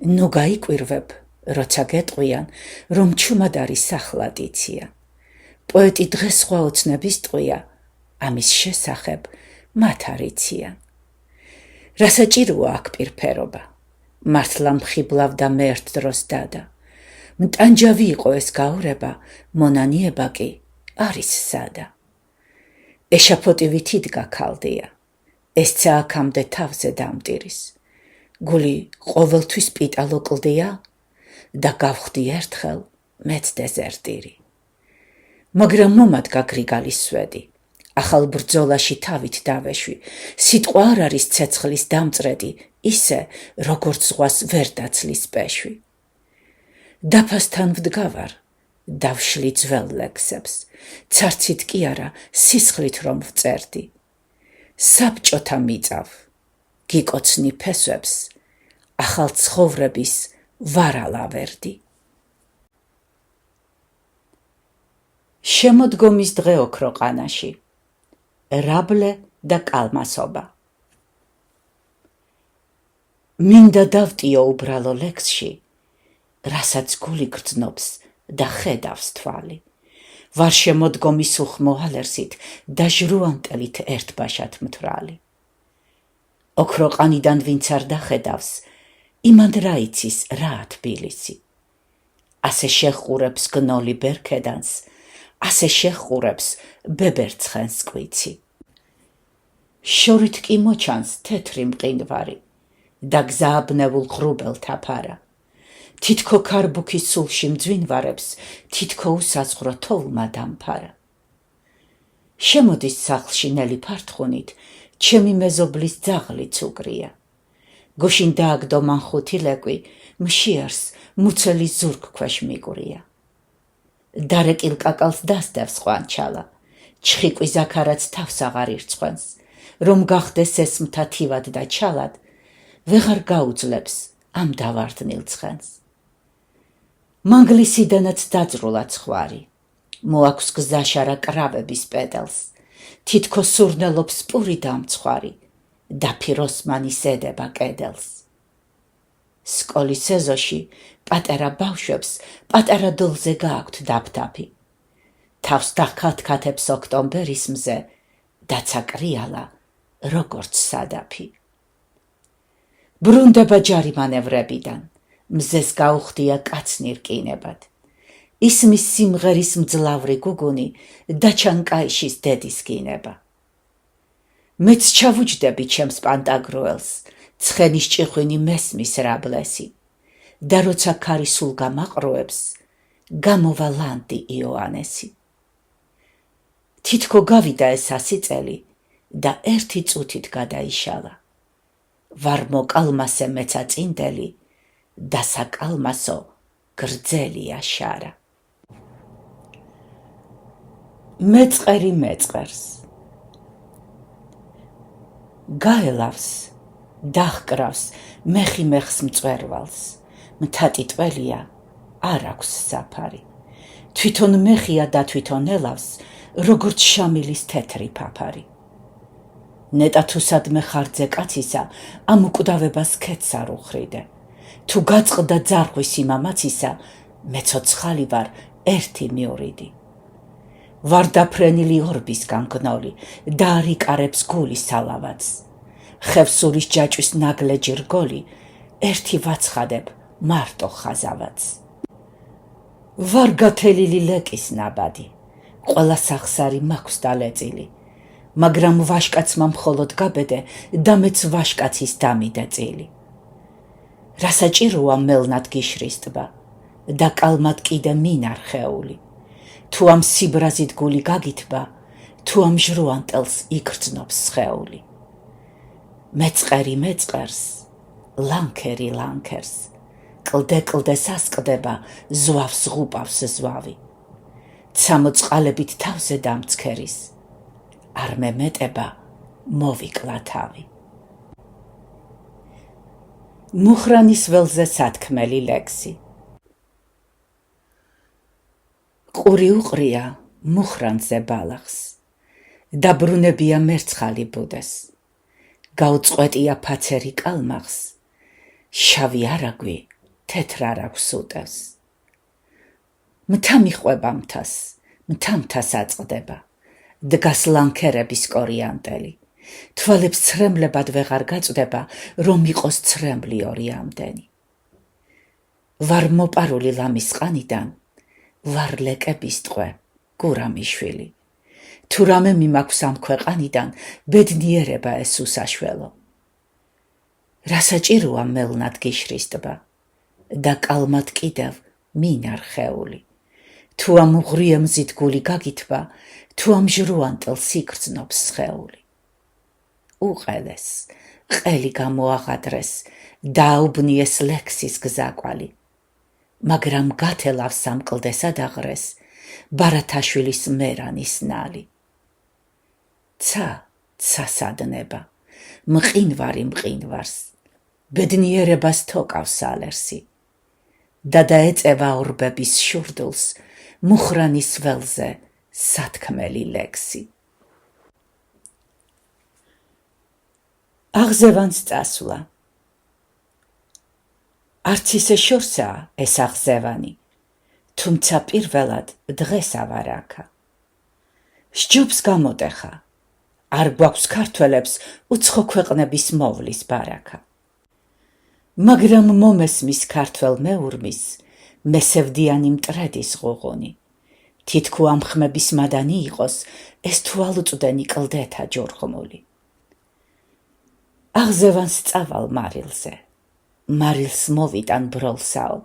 ნუ გაიკვირვებ, როცა გეტყვიან, რომ ჩუმად არის ახლა იციან. პოეტი დღეს სხვა ოცნების ტყვია, ამის შესახებ მათ არ იციან. რა საჭიროა აქ პირფერობა, მართლა მხიბლავდა მე ერთ დროს დადა. მტანჯავი იყო ეს გაურება, მონანიება კი არის სადა. ეშაფოტივით იდგა ქალდია, ესცა აქამდე თავზე დამტირის. გული ყოველთვის პიტალო კლდია და გავხდი ერთხელ მეც დეზერტირი. მაგრამ მომადგა გრიგალის სვედი, ახალ ბრძოლაში თავით დავეშვი, სიტყვა არ არის ცეცხლის დამწრედი, ისე როგორც ზღვას ვერ დაცლის პეშვი. დაფასთან ვდგავარ, დავშლი ძველ ლექსებს, ცარცით კი არა, სისხლით რომ ვწერდი. საბჭოთა მიწავ, გიკოცნი ფესვებს, ახალ ცხოვრების ვარ ალავერდი. შემოდგომის დღე ოქროყანაში. რაბლე და კალმასობა. მინდა დავტიო უბრალო ლექსში, რასაც გული გრძნობს და ხედავს თვალი. ვარ შემოდგომის უხმო ალერსით და ჟრუანტელით ერთბაშად მთვრალი. ოქროყანიდან ვინც არ დახედავს, იმად რა იცის რა თბილისი. ასე შეხურებს გნოლი ბერქედანს, ასე შეხურებს ბებერცხენს კვიცი. შორით კი მოჩანს თეთრი მყინვარი და გზააბნევულ ღრუბელთა ფარა. თითქო ქარბუქის სულში მძვინვარებს, თითქო უსაზღრო თოვლმა დამფარა. შემოდის სახლში ნელი ფართხუნით, ჩემი მეზობლის ძაღლიც უგრია. გუშინ დააგდო მან ხუთი ლეკვი, მშიარს მუცელი ზურგ ქვეშ მიგვრია. დარეკილ კაკალს დასდევს ყვანჩალა, ჩხიკვი ზაქარაც თავს აღარ ირცხვენს, რომ გახდეს ეს მთა თივად და ჩალად, ვეღარ გაუძლებს ამ დავარდნილ ცხენს. მანგლისიდანაც დაძრულა ცხვარი, მოაქვს გზაშარა კრავების პედალს, თითქო სურნელობს პური დამცხვარი, დაფიროსმანის ედება კედელს. სკოლის ეზოში პატარა ბავშვებს პატარა დოლზე გააქვთ დაფთაფი. თავს დახათქათებს ოქტომბერის მზე, დაცა კრიალა როგორც სადაფი. ბრუნდება ჯარი მანევრებიდან, მზეს გაუხდია კაცნი რკინებად. ისმის სიმღერის მძლავრი გუგუნი დაჩანკაიშის დედის გინება. მეც ჩავუჯდები ჩემს პანტაგროელს, ცხენის ჭიხვინი მესმის რაბლესი და როცა ქარი სულ გამაყროებს, გამოვა ლანდი იოანესი. თითქო გავიდა ეს 100 წელი და ერთი წუთით გადაიშალა. ვარ მოკალმასე მეცა წინდელი და საკალმასო გრძელია შარა. მეწყერი მეწყერს გაელავს, დახკრავს მეხი მეხს მწვერვალს, მთატიტველია არ აქვს საფარი. თვითონ მეხია და თვითონ ელავს, როგორც შამილის თეთრი ფაფარი. ნეტა თუ სადმე ხარძე კაცისა, ამ უკვდავებას ქეთს არ უხრიდე. თუ გაწყდა ძარღვის იმამაცისა, მე ცოცხალი ვარ ერთი მიორიდი. ვარ დაფრენილი ორბისგან გნოლი და არ იკარებს გული სალავაც. ხევსურის ჯაჭვის ნაგლეჯი რგოლი, ერთი ვაცხადებ მარტო ხაზავაც. ვარ გათელილი ლეკის ნაბადი, ყველა სახსარი მაქვს დალეწილი, მაგრამ ვაშკაცმა მხოლოდ გაბედე და მეც ვაშკაცის დამიდე წილი. რა საჭიროა მელნად გიშრის ტბა და კალმად კიდე მინარხეული. თუ ამ სიბრაზით გული გაგითბა, თუ ამ ჟრუანტელს იგრძნობს სხეული. მეწყერი მეწყერს, ლანქერი ლანქერს, კლდე კლდეს ასკდება, ზვავს ღუპავს ზვავი. ცამოწყალებით თავზე დამცქერის, არ მემეტება მოვიკლა თავი. მუხრანის ველზე სათქმელი ლექსი. ყური უყრია მუხრანზე ბალახს, დაბრუნებია მერცხალი ბუდეს, გაუწყვეტია ფაცერი კალმახს, შავი არაგვი თეთრ არაგვს უტევს. მთა მიყვება მთას, მთა მთას აწყდება, დგას ლანქერების კორიანტელი, თვალებს ცრემლებად ვეღარ გაწვდება, რომ იყოს ცრემლი ორი ამდენი. ვარ მოპარული ლამის ყანიდან, ვარ ლეკების ტყვე, გურამიშვილი. თუ რამე მიმაქვს ამ ქვეყანიდან, ბედნიერება ეს უსაშველო. რა საჭიროა მელნად გიშრის ტბა და კალმად კიდევ მინარხეული. თუ ამ უღრიემზით გული გაგითბა, თუ ამ ჟრუანტელს იგრძნობს სხეული. უყელეს, ყელი გამოაღადრეს, დააუბნიეს ლექსის გზაკვალი, მაგრამ გათელავს ამ კლდეს ადაღრეს, ბარათაშვილის მერანის ნალი. ცა სადნება, მყინვარი მყინვარს, ბედნიერებას თოკავს ალერსი და დაეწევა ორბების შურდულს, მუხრანის ველზე სათქმელი ლექსი. აღზევანს წასვლა. არც ისე შორსაა ეს აღზევანი, თუმცა პირველად დღეს ავარაქა. სჯობს გამოტეხა, არ გვაქვს ქართველებს უცხო ქვეყნების მოვლის ბარაქა. მაგრამ მომესმის ქართველ მეურმის, მესევდიანი მტრედის ღუღუნი. თითქო ამ ხმების მადანი იყოს, ეს თუ ალუწვდენი კლდეთა ჯორღმული. აღზევანს წავალ მარილზე. მარილს მოვიტან ბროლსაო.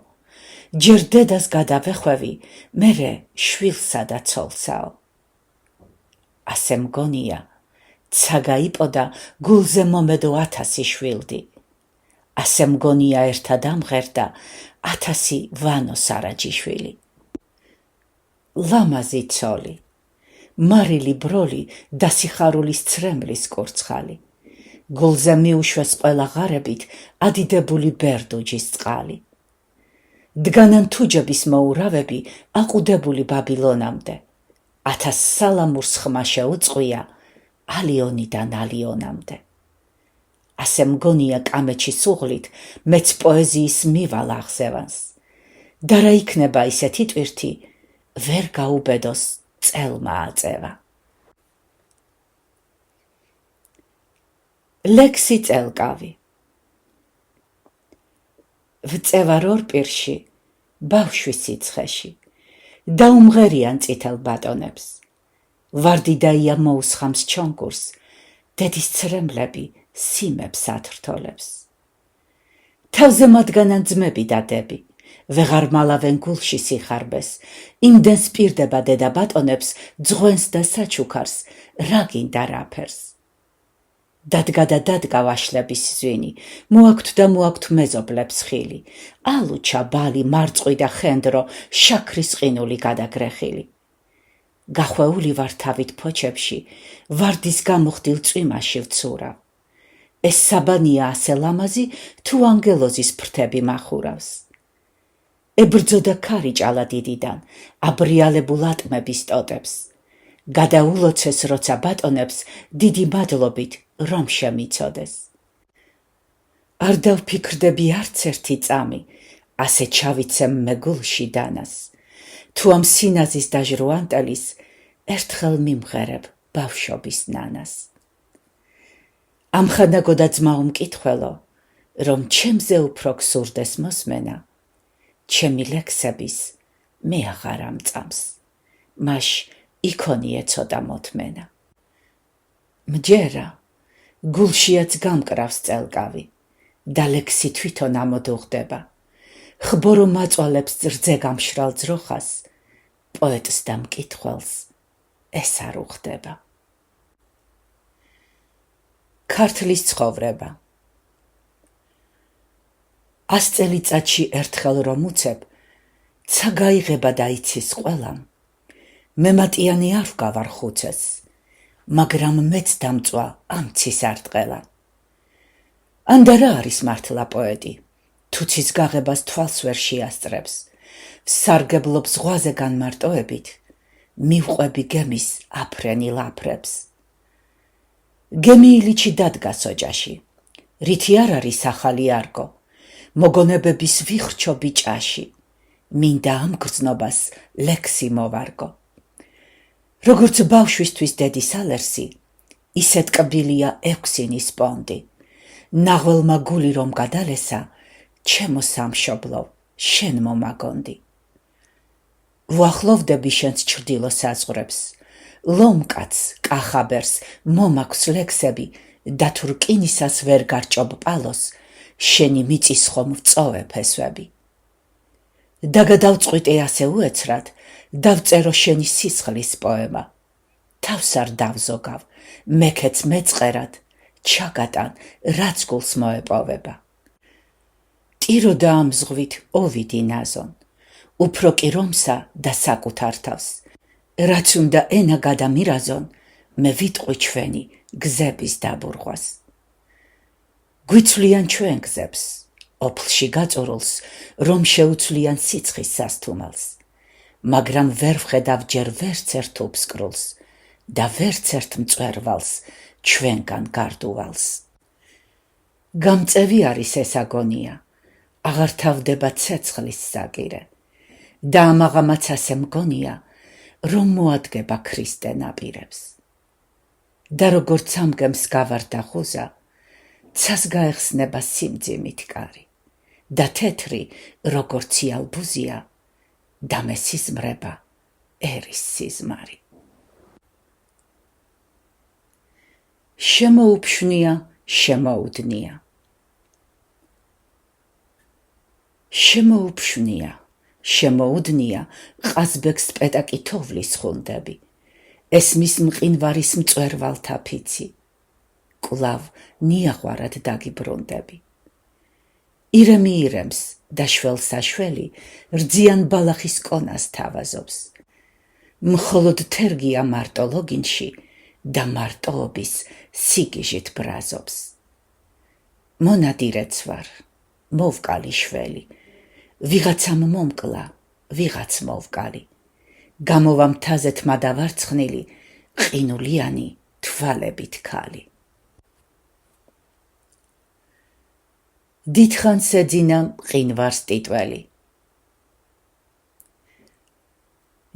ჯერ დედას გადავეხვევი, მერე შვილსა და ცოლსაო. ასე მგონია, ცა გაიპოდა გულზე მომედო 1000 შვილდი. ასე მგონია ერთად ამღერდა 1000 ვანო სარაჯიშვილი. ლამაზი ცოლი, მარილი ბროლი და სიხარულის ცრემლის კურცხალი. გულზე მიუშვეს ყველა ღარებით ადიდებული ბერდუჯის წყალი. დგანან თუჯების მოურავები აყუდებული ბაბილონამდე. 1000 სალამურს ხმა შეუწყვია ალიონიდან ალიონამდე. ასე მგონია კამეჩის უღლით მეც პოეზიის მივალ აღზევანს. და რა იქნება ისეთი ტვირთი, ვერ გაუბედოს წელმა აწევა. ლექსი წელკავი. ვწევარ ორ პირში, ბავშვის სიცხეში, დაუმღერიან წითელ ბატონებს. ვარდიდაია მოუსხამს ჩონგურს, დედის ცრემლები სიმებს ათრთოლებს. თავზე მათგანან ძმები და დები, ვეღარ მალავენ გულში სიხარბეს, იმდენ სპირდება დედა ბატონებს, ძღვენს და საჩუქარს, რა გინდა რაფერს. დადგა და დადგა ვაშლების ზვინი, მოაქვთ და მოაქვთ მეზობლებს ხილი, ალუჩა ბალი მარწყვი და ხენდრო, შაქრის ყინული გადაგრეხილი. გახვეული ვარ თავით ფოჩებში, ვარდის გამოხდილ წვიმაში ვცურავ. ეს საბანია ასე ლამაზი, თუ ანგელოზის ფრთები მახურავს. ებრძოდა ქარიჭალა დიდიდან, აბრიალებულ ატმების ტოტებს. გადაულოცეს როცა ბატონებს, დიდი მადლობით რომ შემიცოდეს. არ დავფიქრდები არც ერთი წამი, ასე ჩავიცემ მე გულში დანას. თუ ამ სინაზის და ჟრუანტელის, ერთხელ მიმღერებ ბავშვობის ნანას. ამხანაგოდა ძმაო მკითხველო, რომ ჩემზე უფრო გსურდეს მოსმენა, ჩემი ლექსების მე აღარ ამწამს, მაშ იქონიე ცოტა მოთმენა. მჯერა, გულშიაც გამკრავს წელკავი, და ლექსი თვითონ ამოდუღდება. ხბორო მაწვალებს რძე გამშრალ ძროხას, პოეტს და მკითხველს ეს არ უხდება. ქართლის ცხოვრება. 100 წელიწადში ერთხელ რომ უცებ, ცა გაიღება და იცის ყველამ. მემატიანი არ ვგავარ ხუცეს, მაგრამ მეც დამწვა ამ ცის არტყელა. ანდა რა არის მართლა პოეტი, თუცის გაღებას თვალს ვერ შეასწრებს, სარგებლობს ზღვაზე განმარტოებით, მივყვები გემის აფრენილ აფრებს. გემი ილიჩი დადგას ოჯაში, რითი არ არის ახალი არგო, მოგონებების ვიხრჩო ბიჭაში, მინდა ამ გრძნობას ლექსი მოვარგო. როგორც ბავშვისთვის დედის ალერსი, ისეთ კბილია 6 სპონდი. ნაღველმა გული რომ გადალესა, ჩემო სამშობლო, შენ მომაგონდი. ვუახლოვდები შენს ჩრდილო საზღვრებს, ლომკაც, კახაბერს, მომაქვს ლექსები, და თუ რკინისას ვერ გარჭობ პალოს, შენი მიწის ხომ ვწოვე ფესვები. და გადავწყვიტე ასე უეცრად, დავწერო შენი სისხლის პოემა. თავს არ დავზოგავ, მექეც მეწყერად, ჩაგატან, რაც გულს მოეპოვება. ტირო და ამ ზღვით ოვიდი ნაზონ, უფრო კი რომსა და საკუთარ თავს. რაც უნდა ენა გადამირაზონ, მე ვიტყვი ჩვენი გზების დაბურღვას. გვიცვლიან ჩვენ გზებს, ოფლში გაწურულს, რომ შეუცვლიან სიცხის სასთუმელს. მაგრამ ვერ ვხედავ ჯერ ვერც ერთ უფსკრულს და ვერც ერთ მწვერვალს ჩვენგან გარდუვალს. გამწევი არის ეს აგონია, აღარ თავდება ცეცხლის საგირე, და ამაღამაც ასე მგონია, რომ მოადგება ქრისტე ნაპირებს. და როგორც ამგემს გავარდა ხუზა, ცას გაეხსნება სიმძიმით კარი, და თეთრი, როგორც იალბუზია, და მე სიზმრება ერის სიზმარი. შემოუფშვნია, შემოუდნია. შემოუფშვნია, შემოუდნია ყაზბეგს პეტაკი თოვლის ხუნდები. ესმის მყინვარის მწვერვალთა ფიცი. კვლავ ნიაღვარად დაგიბრუნდები. ირემი ირემს და შველსაშველი რძიან ბალახის კონას თავაზობს. მხოლოდ თერგია მარტო ლოგინში და მარტოობის სიგიჟით ბრაზობს. მონადირეც ვარ, მოვკალი შველი, ვიღაცამ მომკლა, ვიღაც მოვკალი. გამოვა მთაზე თმა და ვარცხნილი, ყინულიანი თვალებით ქალი. დიდხანს ეძინა მყინვარს ტიტველი.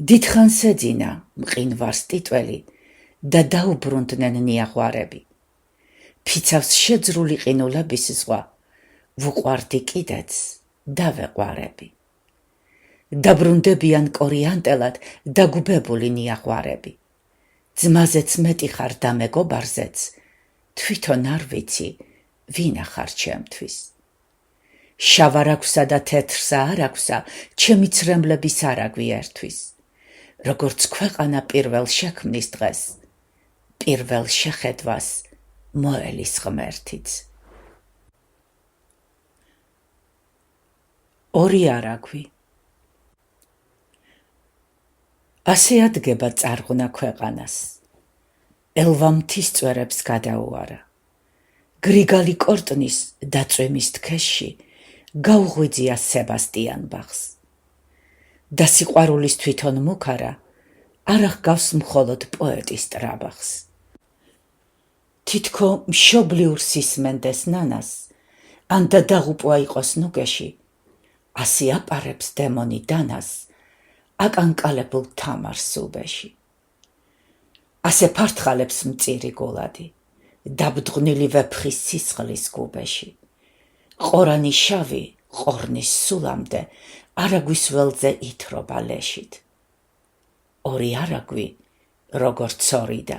დიდხანს ეძინა მყინვარს ტიტველი და დაუბრუნდნენ ნიაღვარები. ფიცავს შეძრული ყინულების ზღვა, ვუყვარდი კიდეც დავეყვარები. დაბრუნდებიან კორიანტელად დაგუბებული ნიაღვარები. ძმაზეც მეტი ხარ და მეგობარზეც, თვითონ არ ვიცი, ვინა ხარ ჩემთვის. შავ არ აქვსა და თეთრსა არ აქვსა, ჩემი ცრემლების არაგვი ერთვის. როგორც ქვეყანა პირველ შექმნის დღეს, პირველ შეხედვას მოელის ღმერთიც. ორი არაგვი. ასე ადგება წარღვნა ქვეყანას. ელვა მთის წვერებს გადაუარა. გრიგალი კორტნის დაწვემის თქეში გაუღვიძია სებასტიან ბახს. და სიყვარულის თვითონ მუქარა, არ აღგავს მხოლოდ პოეტის ტრაბახს. თითქო მშობლიურ სისმენდეს ნანას, ან და დაღუპვა იყოს ნუგეში, ასე აპარებს დემონი დანას, აკანკალებულ თამარს უბეში. ასე ფართხალებს მწირი გულადი, დაბდღნილი ვეფხის სისხლის გუბეში. ყორანი შავი ყორნის სულამდე, არაგვის ველზე ითრობა ლეშით. ორი არაგვი, როგორც ორიდა,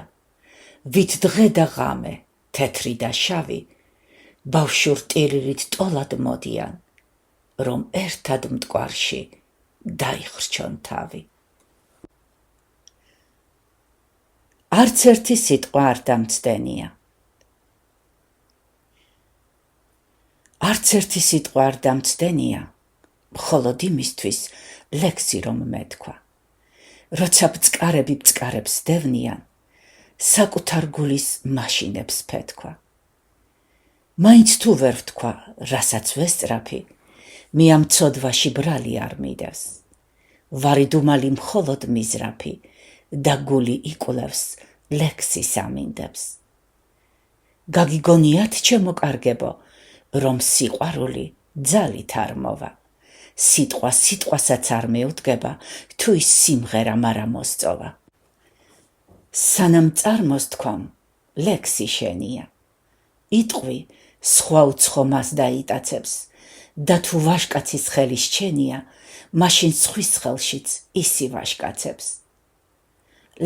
ვით დღე და ღამე, თეთრი და შავი, ბავშვურ ტირილით ტოლად მოდიან, რომ ერთად მტკვარში დაიხრჩონ თავი. არც ერთი სიტყვა არ დამცდენია. არც ერთი სიტყვა არ დამცდენია, მხოლოდ იმისთვის ლექსი რომ მეთქვა. როცა ბწყარები ბწყარებს დევნიან, საკუთარ გულის მაშინებს ფეთქვა. მაინც თუ ვერ ვთქვა, რასაც ვესწრაფი, მე ამ ცოდვაში ბრალი არ მიდევს. ვარიდუმალი მხოლოდ მიზრაფი და გული იკვლევს ლექსის ამინდებს. გაგიგონიათ ჩემო კარგებო, რომ სიყვარული ძალით არ მოვა. სიტყვა სიტყვასაც არ მეუდგება, თუ ის სიმღერა მარა მოსწოვა. სანამ წარმოსთქვამ, ლექსი შენია. იტყვი სხვა უცხო მას დაიტაცებს, და თუ ვაშკაცის ხელი შჩენია, მაშინ სხვის ხელშიც ისი ვაშკაცებს.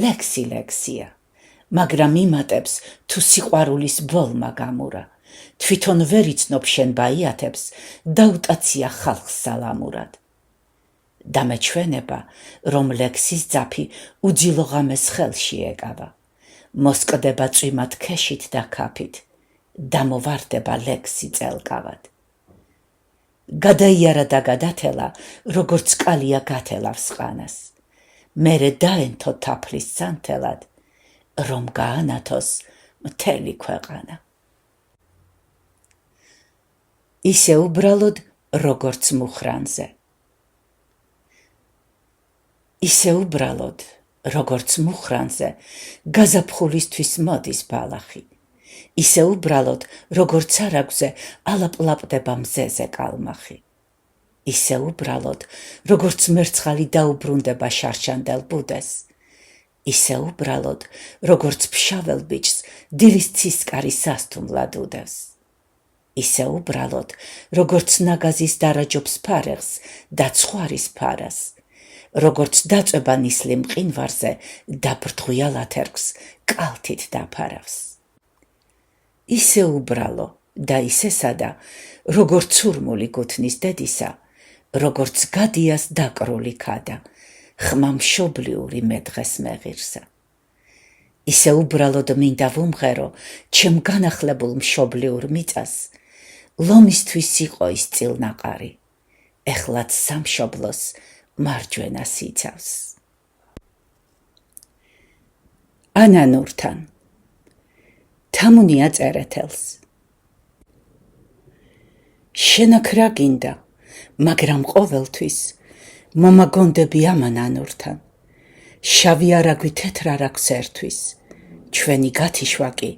ლექსი ლექსია, მაგრამ იმატებს, თუ სიყვარულის ბოლმა გამურა. თვითონ ვერ იცნობ შენ ბაიათებს, დაუტაცია ხალხს სალამურად. დამეჩვენება, რომ ლექსის ძაფი უძილო ღამეს ხელში ეკავა. მოსკდება წვიმად ქეშით და ქაფით, დამოვარდება ლექსი წელკავად. გადაიარა და გადათელა, როგორც კალია გათელავს ყანას. მერე დაენთო თაფლის სანთელად, რომ გაანათოს მთელი ქვეყანა. ისე უბრალოდ, როგორც მუხრანზე. ისე უბრალოდ, როგორც მუხრანზე, გაზაფხულისთვის მოდის ბალახი. ისე უბრალოდ, როგორც არაგვზე, ალაპლაპდება მზეზე კალმახი. ისე უბრალოდ, როგორც მერცხალი დაუბრუნდება შარშანდელ ბუდეს. ისე უბრალოდ, როგორც ფშაվել ბიჭს, დილის ცისკარი სასთუმლად უდევს. ისე უბრალოდ, როგორც ნაგაზის დარაჯობს ფარეხს და ცხვარის ფარას, როგორც დაწვება ნისლი მყინვარზე დაბრდღვიალ ათერგს კალთით დაფარავს. ისე უბრალო და ისე სადა, როგორც ცურმული გუთნის დედისა, როგორც გადიას დაკრული ქადა, ხმა მშობლიური მედგეს მეღირსა. ისე უბრალოდ მინდა ვუმღერო ჩემ განახლებულ მშობლიურ მიწას, ლომისთვის იყო ის წილნაყარი, ეხლაც სამშობლოს მარჯვენას იცავს. ანა ნურთან. თამუნია წერეთელს. შენაქ რა გინდა, მაგრამ ყოველთვის მომაგონდები ამან ანურთან. შავი არაგვი თეთრ არაგვს ერთვის, ჩვენი გათიშვა კი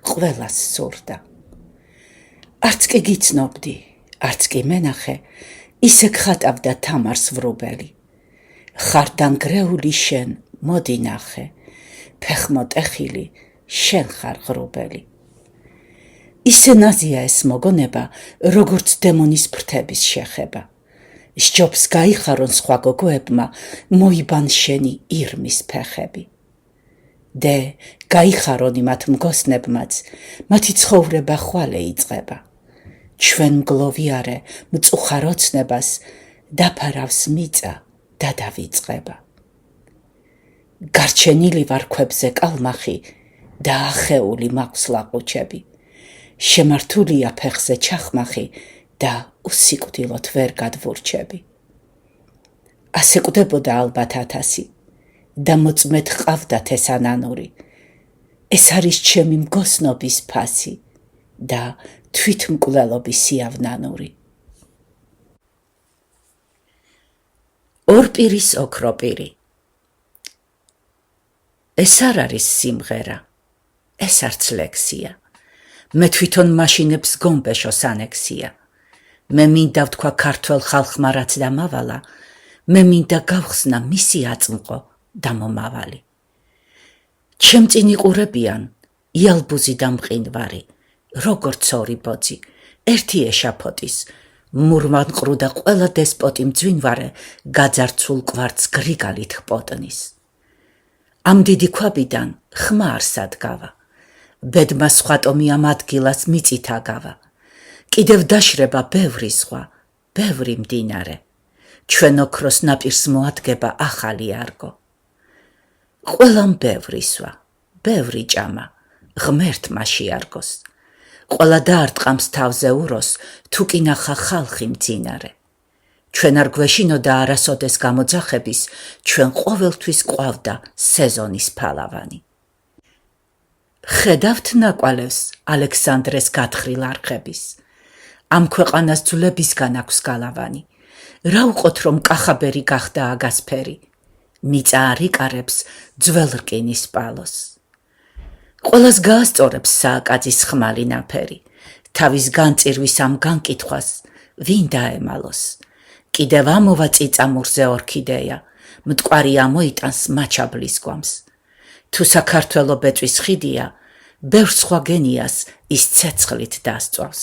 ყველას სურდა. არც კი გიცნობდი, არც კი მენახე, ისე გხატავდა თამარს ვრუბელი. ხარ დანგრეული შენ, მოდი ნახე, ფეხმოტეხილი შენ ხარ ღრუბელი. ისე ნაზია ეს მოგონება, როგორც დემონის ფრთების შეხება. სჯობს გაიხარონ სხვა გოგოებმა, მოიბან შენი ირმის ფეხები. დე, გაიხარონ იმათ მგოსნებმაც, მათი ცხოვრება ხვალე იწყება. ჩვენ მგლოვიარე მწუხარ ოცნებას დაფარავს მიწა და დავიწყება. გარჩენილი ვარ ქვებზე კალმახი და ახეული მაქვს ლაყუჩები. შემართულია ფეხზე ჩახმახი და უსიკვდილოდ ვერ გადვურჩები. ასე კვდებოდა ალბათ 1000 და მოწმედ ჰყავდათ ეს ანანური. ეს არის ჩემი მგოსნობის ფასი და თვითმკვლელობის სიავნანური. ორპირის ოქროპირი. ეს არ არის სიმღერა, ეს არც ლექსია. მე თვითონ მაშინებს გომბეშოს ანექსია. მე მინდა ვთქვა ქართველ ხალხმა რაც დამავალა, მე მინდა გავხსნა მისი აწმყო და მომავალი. ჩემ წინ იყურებიან იალბუზი და მყინვარი, როგორც ორი ბოძი, ერთი ეშაფოტის, მურმანყრუ და ყველა დესპოტი მძვინვარე გაძარცულ კვარც გრიგალით ჰპოტნის. ამ დიდი ქვაბიდან ხმა არ სადგავა, ბედმა სხვა ტომი ამ ადგილას მიწით აგავა. კიდევ დაშრება ბევრი ზღვა, ბევრი მდინარე, ჩვენ ოქროს ნაპირს მოადგება ახალი არგო. ყველამ ბევრი სვა, ბევრი ჭამა, ღმერთმა შეარგოს. ყველა დაარტყამს თავზე უროს, თუ კი ნახა ხალხი მძინარე. ჩვენ არ გვეშინოდა არასოდეს გამოძახების, ჩვენ ყოველთვის ყვავდა სეზონის ფალავანი. ხედავთ ნაკვალევს ალექსანდრეს გათხრილ არხების. ამ ქვეყანას ძვლებისგან აქვს გალავანი. რა უყოთ რომ კახაბერი გახდა აგასფერი, მიწა არ იკარებს ძველ რკინის პალოს. ყველას გაასწორებს სააკაძის ხმალი ნაფერი, თავის განწირვის ამ განკითხვას ვინ დაემალოს. კიდევ ამოვა წიწამურზე ორქიდეა, მტკვარი ამოიტანს მაჩაბლის გვამს. თუ საქართველო ბეწვის ხიდია, ბევრ სხვა გენიას ის ცეცხლით დასწვავს.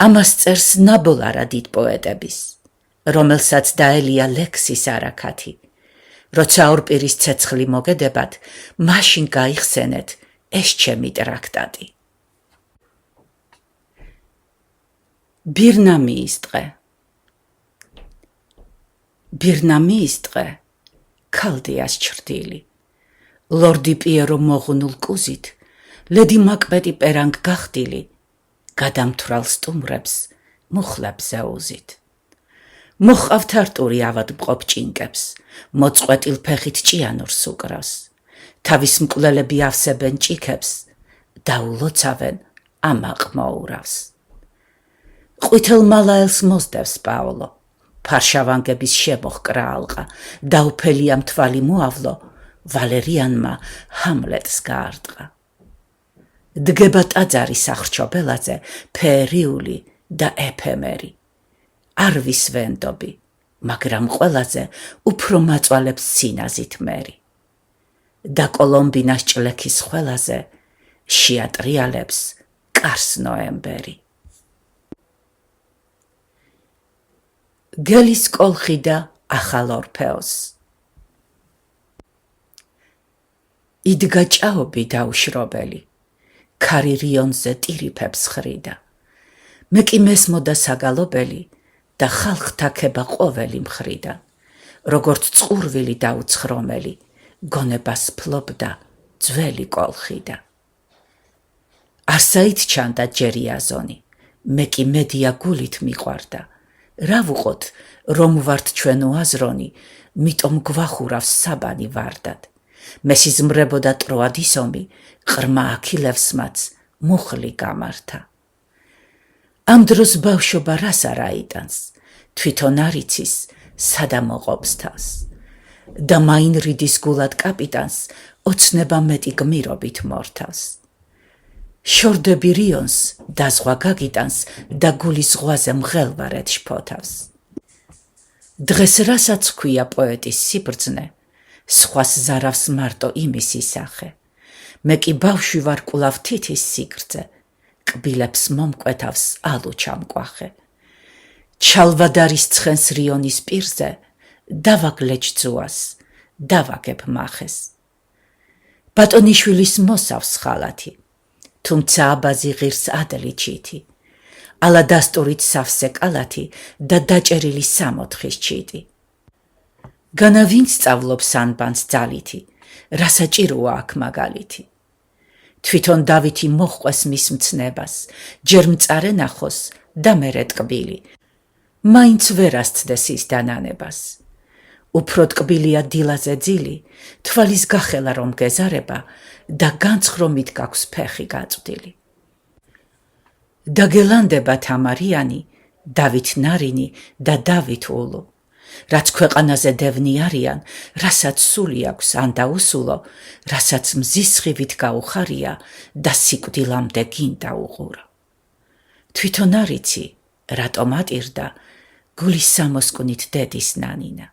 ამას წერს ნაბოლარა დიდ პოეტების, რომელსაც დაელია ლექსის არაქათი. როცა ორპირის ცეცხლი მოგედებათ, მაშინ გაიხსენეთ ეს ჩემი ტრაქტატი. ბირნამიის დღე. ბირნამიის დღე ქალდიას ჩრდილი. ლორდი პიერო მოღუნულ კუზით, ლედი მაკბეტი პერანგ გახდილი, გადამთვრალ სტუმრებს მუხლებზე უზით. მოჰყავთ არტური ავად მყოფ ჭინკებს, მოწყვეტილ ფეხით ჭიანურს უკრავს. თავის მკვლელები ავსებენ ჭიქებს, დაულოცავენ ამაყ მოურავს. ყვითელ მალაელს მოსდევს პაოლო, ფარშავანგების შემოჰკრა ალყა, დაუფელია მთვალი მოავლო, ვალერიანმა ჰამლეტს გაარტყა. დგება ტაძარი სახრჩობელაძე, ფერიული და ეფემერი. არ ვისვენდობი, მაგრამ ყველაზე უფრო მაწვალებს სინაზით მერი. და კოლომბინას ჭლექის ხველაზე შეატრიალებს კარს ნოემბერი. გელის კოლხი და ახალ ორფეოს. იდგა ჭაობი დაუშრობელი, ქარი რიონზე ტირიფებს ხრიდა. მე კი მესმოდა საგალობელი და ხალხთა ქება ყოველი მხრიდან, როგორც წყურვილი დაუცხრომელი, გონებას ფლობდა ძველი კოლხიდან. არსაით ჩანდა ჯერი აზონი, მე კი მედია გულით მიყვარდა. რა ვუყოთ, რომ ვართ ჩვენ უაზრონი, მიტომ გვახურავს საბანი ვარდად. მე სიზმრებოდა ტროადის ომი, ყრმა აქილევსმაც მუხლი გამართა. ამ დროს ბავშვობა რას არ აიტანს, თვითონ არ იცის, სადა მოყობს თავს. და მაინ რიდის გულად კაპიტანს, ოცნება მეტი გმირობით მორთავს. შორდები რიონს და ზღვა გაგიტანს და გულის ზღვაზე მღელვარეთ შფოთავს. დღეს რასაც ქვია პოეტის სიბრძნე, სხვას ზარავს მარტო იმისი სახე. მე კი ბავშვი ვარ კვლავ თითის სიგრძე, კბილებს მომკვეთავს ალუჩა მკვახე. ჩალვადარის ცხენს რიონის პირზე, დავაგლეჯ ძუას, დავაგებ მახეს. ბატონიშვილის მოსავს ხალათი, თუმცა აბაზი ღირს ადლიჩითი, ალადასტურით სავსე კალათი და დაჭერილი სამოთხის ჩიტი. განა ვინც სწავლობს ანბანს ძალითი, რა საჭიროა აქ მაგალითი. თვითონ დავითი მოჰყვეს მის მცნებას, ჯერ მწარე ნახოს და მერე ტკბილი, მაინც ვერ ასცდეს ის დანანებას. უფრო ტკბილია დილაზე ძილი, თვალის გახელა რომ გეზარება და განცხრომით გაქვს ფეხი გაწვდილი. დაგელანდება თამარიანი, დავით ნარინი და დავით ულუ, რაც ქვეყანაზე დევნი არიან, რასაც სული აქვს ან დაუსულო, რასაც მზის სხივით გაუხარია და სიკვდილამდე გინდა უღურო. თვითონ არ იცი, რატომ ატირდა გულის სამოსკვნით დედის ნანინა.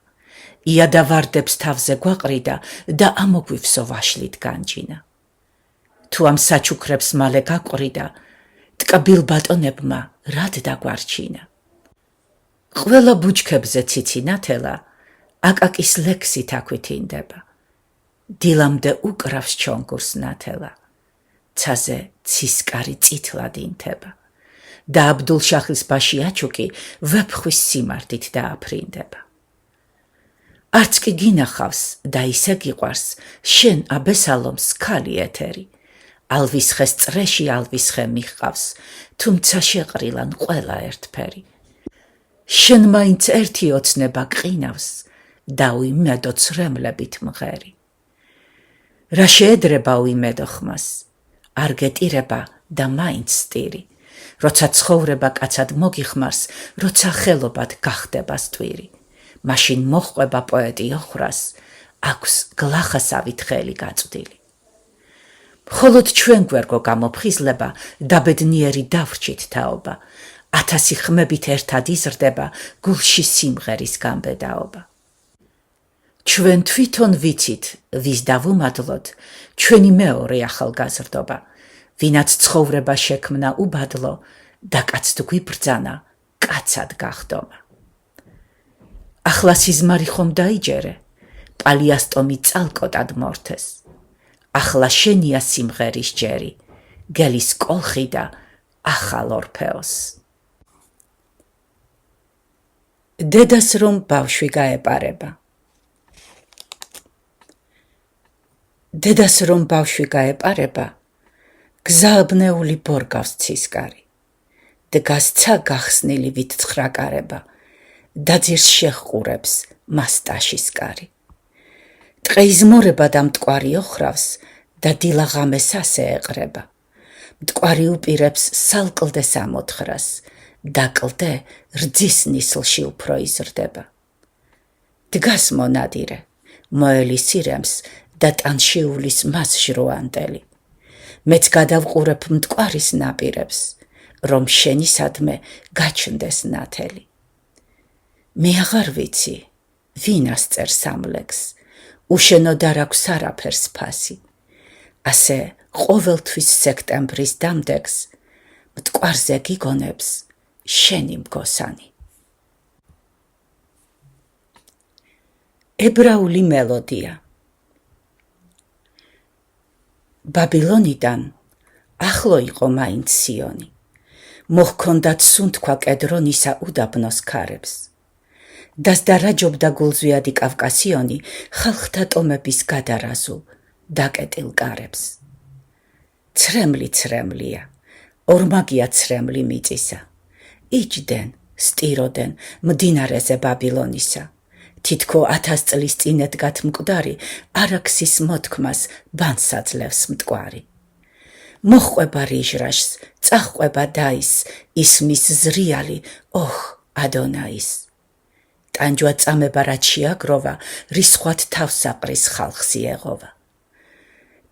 იადა ვარდებს თავზე გვაყრიდა და ამოგვივსო ვაშლით განჯინა. თუ ამ საჩუქრებს მალე გაყვრიდა, ტკბილ ბატონებმა რად დაგვარჩინა. ყველა ბუჩქებზე ციცინათელა, აკაკის ლექსით აქვითინდება. დილამდე უკრავს ჩონგურს ნათელა, ცაზე ცისკარი წითლად ინთება. და აბდულშახის ბაში აჩუკი ვეფხვის სიმართით დააფრინდება. არც კი გინახავს და ისე გიყვარს, შენ აბესალომს ქალი ეთერი. ალვისხეს წრეში ალვისხე მიჰყავს, თუმცა შეყრილან ყველა ერთფერი. შენ მაინც ერთი ოცნება ყინავს, და უიმედო ცრემლებით მღერი. რა შეედრება უიმედო ხმას, არ გეტირება და მაინც სტირი. როცა ცხოვრება კაცად მოგიხმარს, როცა ხელობად გახდება სტვირი. მაშინ მოჰყვება პოეტი ოხრას, აქვს გლახასავით ხელი გაწვდილი. მხოლოდ ჩვენ გვერგო გამოფხიზლება და ბედნიერი დავრჩით თაობა, 1000 ხმებით ერთად იზრდება გულში სიმღერის გამბედაობა. ჩვენ თვითონ ვიცით, ვის დავუმადლოთ, ჩვენი მეორე ახალგაზრდობა, ვინაც ცხოვრება შექმნა უბადლო და კაცთ გვიბრძანა, კაცად გახდომა. ახლა სიზმარი ხომ დაიჯერე, პალიასტომი წალკოტად მორთეს. ახლა შენია სიმღერის ჯერი, გელის კოლხი და ახალ ორფეოს. დედას რომ ბავშვი გაეპარება. დედას რომ ბავშვი გაეპარება, გზააბნეული ბორგავს ცისკარი. დგას ცა გახსნილი ვით ცხრაკარება, დაძირს შეჰყურებს მას ტაშის კარი. ტყეიზმორება და მტკვარი ოხრავს და დილა ღამეს ასე ეყრება. მტკვარი უპირებს სალკლდე სამოთხრას და კლდე რძის ნისლში უფრო იზრდება. დგას მონადირე, მოელის ირემს და ტანშიულის მას ჟრუანტელი. მეც გადავყურებ მტკვარის ნაპირებს, რომ შენისადმე გაჩნდეს ნათელი. მე აღარ ვიცი, ვინ ასწერს ამ ლექსს, უშენოდ არ აქვს არაფერს ფასი. ასე ყოველთვის სექტემბრის დამდეგს, მტკვარზე გიგონებს შენი მგოსანი. ებრაული მელოდია. ბაბილონიდან ახლო იყო მაინც სიონი. მოჰქონდათ სუნთქვა კედრონისა უდაბნოს ქარებს. დასდარაჯობდა გულზვიადი კავკასიონი ხალხთა ტომების გადარაზულ, დაკეტილ კარებს. ცრემლი ცრემლია, ორმაგია ცრემლი მიწისა. იჯდენ, სტიროდენ მდინარეზე ბაბილონისა. თითქო 1000 წლის წინ ედგათ მკვდარი, არაქსის მოთქმას ბანსაძლევს მტკვარი. მოჰყვება რიჟრაშს, წაჰყვება დაის, ისმის ზრიალი, ოჰ, ადონაის. ტანჯვა წამება რაც შეაგროვა, რისხვათ თავსაყრის ხალხს იეღოვა.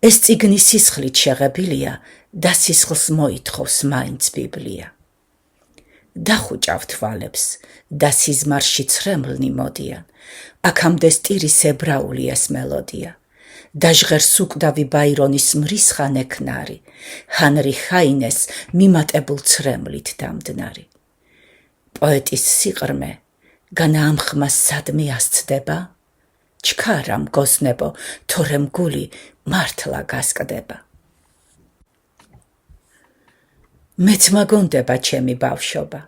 ეს წიგნი სისხლით შეღებილია და სისხლს მოითხოვს მაინც ბიბლია. დახუჭავ თვალებს და სიზმარში ცრემლნი მოდიან, აქამდე სტირის ებრაული ეს მელოდია. დაჟღერს უკვდავი ბაირონის მრისხან ექნარი, ჰანრი ჰაინეს მიმატებულ ცრემლით დამდნარი. პოეტის სიყრმე განა ამ ხმას სადმე ასცდება? ჩქარა მგოსნებო, თორემ გული მართლა გასკდება. მეც მაგონდება ჩემი ბავშვობა,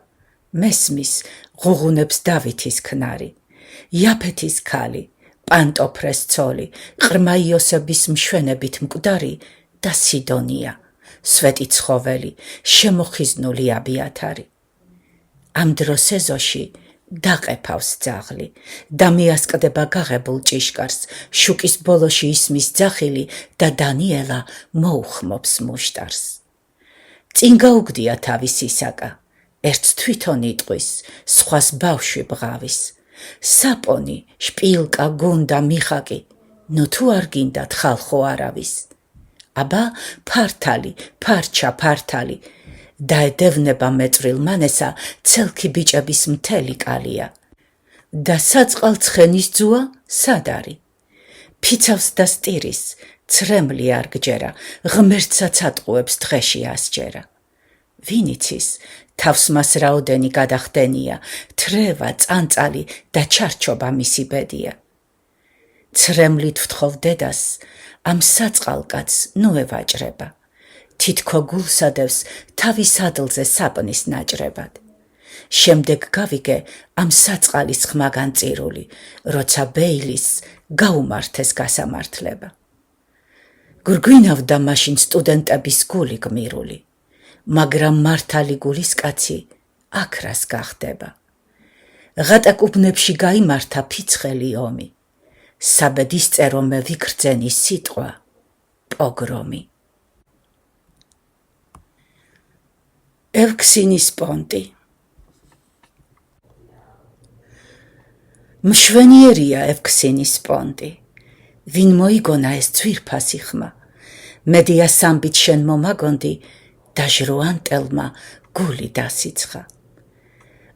მესმის ღუღუნებს დავითის ქნარი, იაფეთის ქალი, პანტოფრეს ცოლი, ყრმა იოსების მშვენებით მკვდარი და სიდონია, სვეტი ცხოველი, შემოხიზნული აბიათარი. ამ დროს ეზოში დაყეფავს ძაღლი და მიასკდება გაღებულ ჭიშკარს, შუკის ბოლოში ისმის ძახილი და დანიელა მოუხმობს მუშტარს. წინ გაუგდია თავის ისაკა, ერთს თვითონ იტყვის, სხვას ბავშვი ბღავის. საპონი, შპილკა, გუნდა, მიხაკი, ნუ თუ არ გინდათ ხალხო არავის. აბა ფართალი, ფარჩა ფართალი, დაედევნება მეწვრილ მანესა, ცელქი ბიჭების მთელი კალია. და საწყალცხენის ძუა სად არის? ფიცავს და სტირის, ცრემლი არ გჯერა, ღმერთსაც ატყუებს დღეში ასჯერა. ვინ იცის, თავს მას რაოდენი გადახდენია, თრევა, წანწალი და ჩარჩობა მისი ბედია. ცრემლით ვთხოვ დედას, ამ საწყალკაც ნუ ევაჭრება. თითქო გულსადევს თავის ადლზე საპნის ნაჭრებად. შემდეგ გავიგე ამ საწყალის ხმაგან წირული, როცა ბეილის გაუმართეს გასამართლება. გრგვინავდა მაშინ სტუდენტების გული გმირული, მაგრამ მართალი გულის კაცი აქრას გახდება. ღატაკუბნებში გაიმართა ფიცხელი ომი, საბედის წერომე ვიგრძენი სიტყვა პოგრომი. ევქსინის პონტი. მშვენიერია ევქსინის პონტი, ვინ მოიგონა ეს ძვირფასი ხმა, მედია სამბით შენ მომაგონდი, დაჟრუანტელმა გული დასიცხა.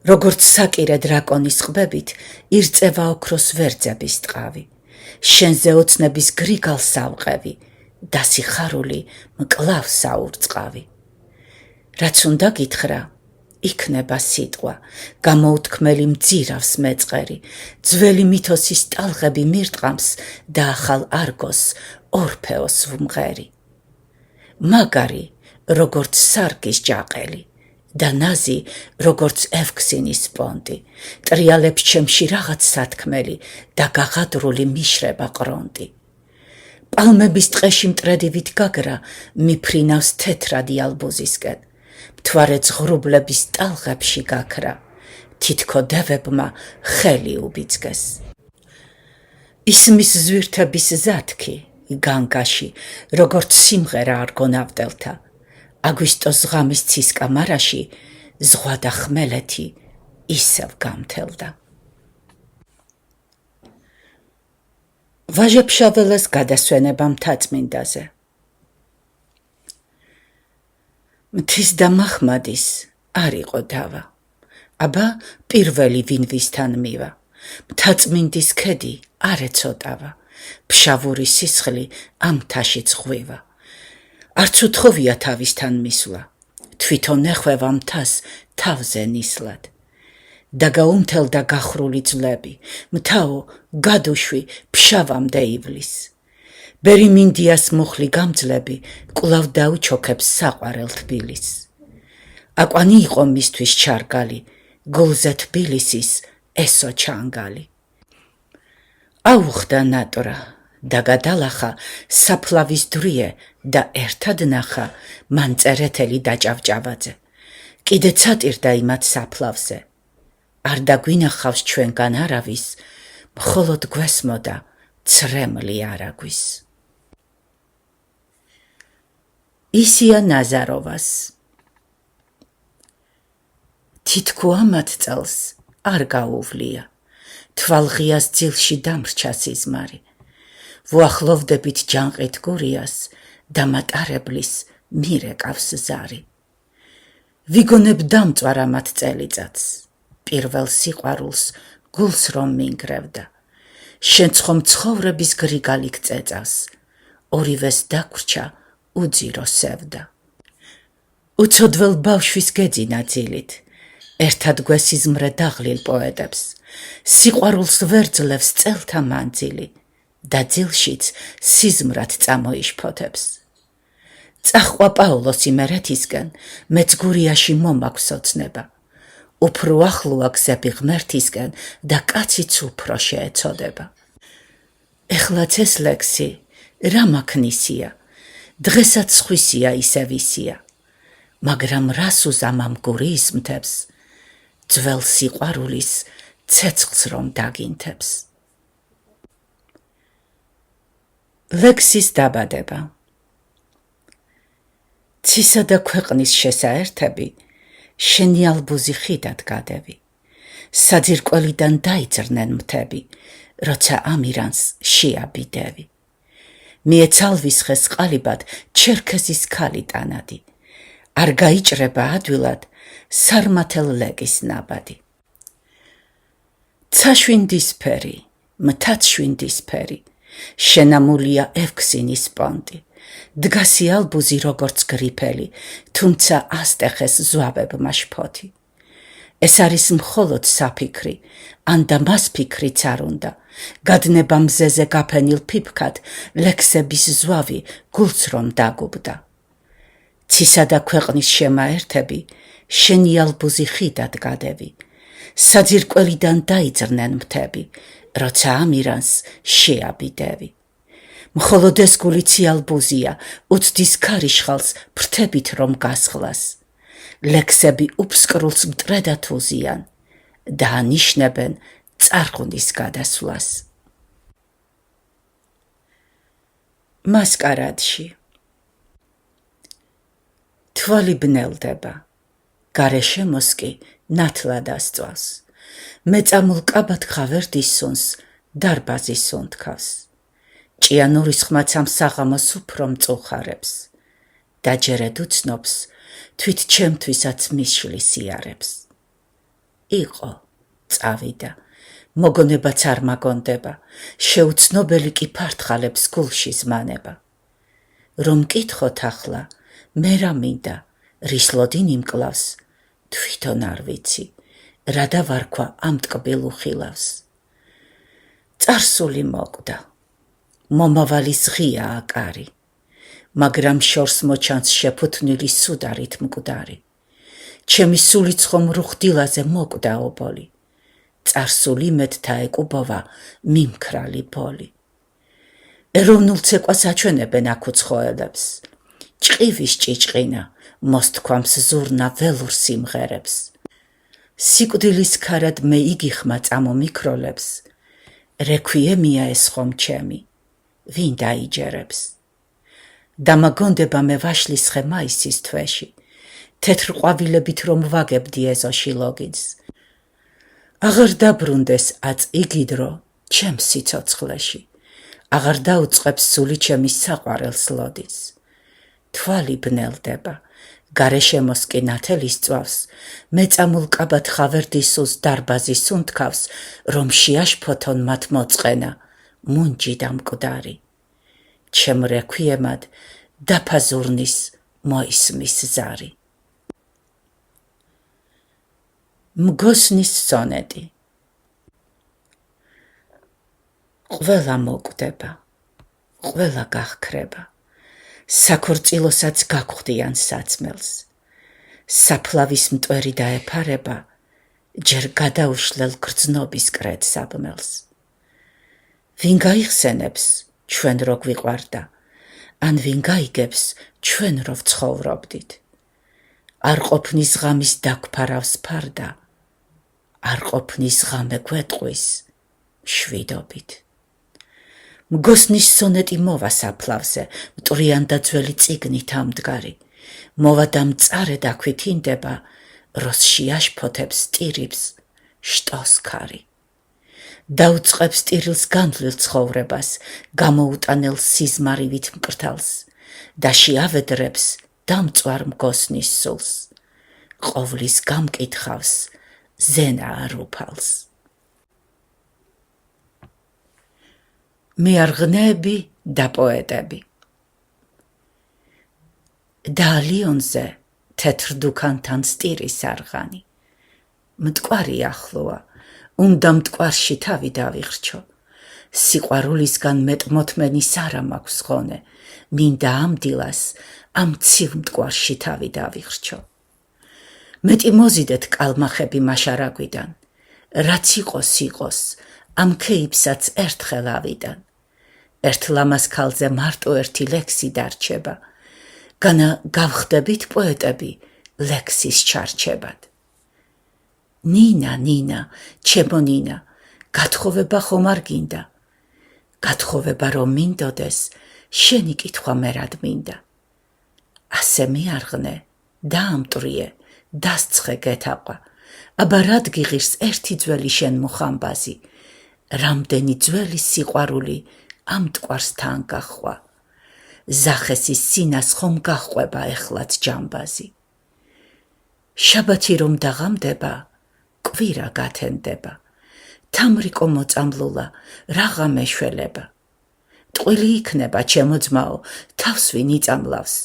როგორც საკირე დრაკონის ყბებით, ირწევა ოქროს ვერძების ტყავი, შენზე ოცნების გრიგალს ავყევი, და სიხარული მკლავს აურწყავი. რაც უნდა გითხრა, იქნება სიტყვა, გამოუთქმელი მძირავს მეწყერი, ძველი მითოსის ტალღები მირტყამს და ახალ არგოს ორფეოს ვმღერი. მაგარი, როგორც სარგის ჯაყელი და ნაზი, როგორც ევქსინის პონტი, ტრიალებს ჩემში რაღაც სათქმელი და გაღადრული მიშრება ყრონტი. პალმების ტყეში მტრედივით გაგრა, მიფრინავს თეთრადი ალბუზისკენ, მთვარე ზღრუბლების ტალღებში გაქრა, თითქო დევებმა ხელი უბიძგეს. ისმის ზვირთების ზათქი განგაში, როგორც სიმღერა არ გონავდელთა, აგვისტოს ღამის ცისკამარაში, ზღვა და ხმელეთი ისევ გამთელდა. ვაჟეფშაველას გადასვენება მთაწმინდაზე. მთის და მაჰმადის არ იყო დავა, აბა პირველი ვინ ვისთან მივა, მთაწმინდის ქედი არ ეცოტავა, ფშავური სისხლი ამ მთაშიც ღვივა. არც უთხოვია თავისთან მისვლა, თვითონ ეხვევა მთას თავზე ნისლად. და გაუმთელდა გახრული ძვლები, მთაო გადუშვი ფშავამდე ივლის. ბერი მინდიას მუხლი გამძლები, კვლავ დაუჩოქებს საყვარელ თბილის. აკვანი იყო მისთვის ჩარგალი, გულზე თბილისის ესო ჩანგალი. აუხდა ნატრა და გადალახა საფლავის დრიე და ერთად ნახა მანწერეთელი დაჭავჭავაძე. კიდე ცატირდა იმათ საფლავზე. არ დაგვინახავს ჩვენგან არავის, მხოლოდ გვესმოდა ცრემლი არაგვის. ისია ნაზაროვას. თითქო ამათ წელს არ გაუვლია, თვალღიას ძილში დამრჩა სიზმარი. ვუახლოვდებით ჯანყით გურიას და მატარებლის მირეკავს ზარი. ვიგონებ დამწვარ ამათ წელიწადს, პირველ სიყვარულს გულს რომ მინგრევდა. შენ ცხომ ცხოვრების გრიგალი გწეწავს, ორივეს დაგვრჩა უძირო სევდა. უცოდველ ბავშვის გეძინა ძილით, ერთად გვესიზმრე დაღლილ პოეტებს, სიყვარულს ვერძლევს წელთა მანძილი და ძილშიც სიზმრად წამოიშფოთებს. წაჰყვა პაულოს იმერეთისკენ, მეც გურიაში მომაქვს ოცნება. უფრო ახლოა გზები ღმერთისკენ და კაციც უფრო შეეცოდება. ეხლაც ეს ლექსი რა მაქნისია, დღესაც სხვისია ისევ ისია, მაგრამ რას უზამამ გურიის მთებს, ძველ სიყვარულის ცეცხლს რომ დაგინთებს. ლექსის დაბადება. ცისა და ქვეყნის შესაერთები შენი ალბუზი ხიდად გადევი. საძირკველიდან დაიძრნენ მთები, როცა ამირანს შეაბიდევი. მიეცალვისხეს ყალიბად ჩერქეზის ქალი ტანადი. არ გაიჭრება ადვილად სარმათელ ლეკის ნაბადი. ცაშვინდისფერი, მთაცშვინდისფერი, შენამულია ევქსინის პონტი. დგასი ალბუზი როგორც გრიფელი, თუმცა ასტეხეს ზვავებმა შფოთი. ეს არის მხოლოდ საფიქრი, ან და მას ფიქრიც არ უნდა, გადნება მზეზე გაფენილ ფიფქად, ლექსების ზვავი გულს რომ დაგუბდა. ცისა და ქვეყნის შემაერთები, შენი ალბუზი ხიდად გადევი. საძირკველიდან დაიძრნენ მთები, როცა ამირანს შეაბიდევი. მხოლოდ ეს გულიცი ალბუზია, უცდის ქარიშხალს ფრთებით რომ გასხლას. ლექსები უფსკრულს მტრედად უზიან და ანიშნებენ წარღვნის გადასვლას. მასკარადში. თვალი ბნელდება, გარეშემოს კი ნათლად ასწვავს. მეწამულ კაბათქა ვერდის სუნს დარბაზის სუნთქავს. ჭიანურის ხმაცამ საღამოს უფრო მწუხარებს. დაჯერედ უცნობს, თვით ჩემთვისაც მისშლის იარებს. იყო, წავიდა, მოგონებაც არ მაგონდება, შეუცნობელი კი ფართხალებს გულში ზმანება. რომ მკითხოთ ახლა, მე რა მინდა, რის ლოდინი მკლავს, თვითონ არ ვიცი, რა დავარქვა ამ ტკბილ უხილავს. წარსული მოკვდა, მომავალი ღიაა კარი, მაგრამ შორს მოჩანს შეფუთნილი სუდარით მკვდარი. ჩემი სული ცხომ რუხდილაზე მოკვდა ობოლი, წარსული მეთთა ეკუბოვა მიმქრალი ბოლი. ეროვნულ ცეკვას აჩვენებენ აქ უცხოელებს, ჭყივის ჭიჭყინა მოსთქვამს ზურნა ველურ სიმღერებს. სიკვდილის ქარად მე იგიხმა წამომიქროლებს, რექვიემია ეს ხომ ჩემი, ვინ დაიჯერებს. დამაგონდება მე ვაშლისხე მაისის თვეში, თეთრ ყვავილებით რომ ვაგებდი ეზოში ლოგინს. აღარ დაბრუნდეს აწ იგიდრო ჩემს სიცოცხლეში, აღარ დაუწყებს სული ჩემი საყვარელს ლოდის. თვალი ბნელდება, გარეშემოს კი ნათელი სწვავს, მეწამულ კაბათქა ვერდის სულს დარბაზის სუნთქავს, რომ შეაშფოთონ მათ მოწყენა, მუნჯი და მკვდარი. ჩემ რექვიემად დაფაზურნის მოისმის ზარი. მგოსნის სონეტი. ყველა მოკვდება, ყველა გახქრება, საქორწილოსაც გაგხვდიან საწმელს, საფლავის მტვერი დაეფარება, ჯერ გადაუშლელ გრძნობის კრეთ საბმელს. ვინ გაიხსენებს, ჩვენ რო გვიყვარდა, ან ვინ გაიგებს, ჩვენ რო ვცხოვრობდით. არ ყოფნის ღამის დაგფარავს ფარდა, არ ყოფნის ღამე გვეტყვის მშვიდობით. მგოსნის სონეტი მოვა საფლავზე, მტვრიან და ძველი წიგნით ამდგარი, მოვა და მწარე დაქვითინდება, როსში აშფოთებს ტირიბს შტოს ქარი. დაუწყებს ტირილს განვლილ ცხოვრებას, გამოუტანელ სიზმარივით მკრთალს, და შეავედრებს დამწვარ მგოსნის სულს, ყოვლის გამკითხავს ზენა არ უფალს. მეარღნეები და პოეტები. და ლიონზე თეთრ დუქანთან სტირის არღანი. მტკვარი ახლოა, უნდა მტკვარში თავი დავიხრჩო. სიყვარულისგან მეტ მოთმენის არა მაქვს ღონე, მინდა ამ დილას ამ ცივ მტკვარში თავი დავიხრჩო. მეტი მოზიდეთ კალმახები მაშარაგვიდან, რაც იყოს იყოს, ამ ქეიფსაც ერთხელ ავიდან. ერთ ლამას ქალზე მარტო ერთი ლექსი დარჩება, განა გავხდებით პოეტები ლექსის ჩარჩებად. ნინა, ნინა, ჩემო ნინა, გათხოვება ხომ არ გინდა? გათხოვება რომ მინდოდეს, შენი კითხვა მერად მინდა. ასე მიარღნე, დაამტრიე, დასცხე გეთაყვა, აბა რად გიღირს ერთი ძველი შენ მუხამბაზი, რამდენი ძველი სიყვარული ამ მტკვარს თან გაჰყვა. ზახესის სინას ხომ გაჰყვება ეხლაც ჯამბაზი. შაბათი რომ დაღამდება, კვირა გათენდება, თამრიკო მოწამლულა, რაღა მეშველება. ტყვილი იქნება ჩემო ძმაო, თავს ვინ იწამლავს,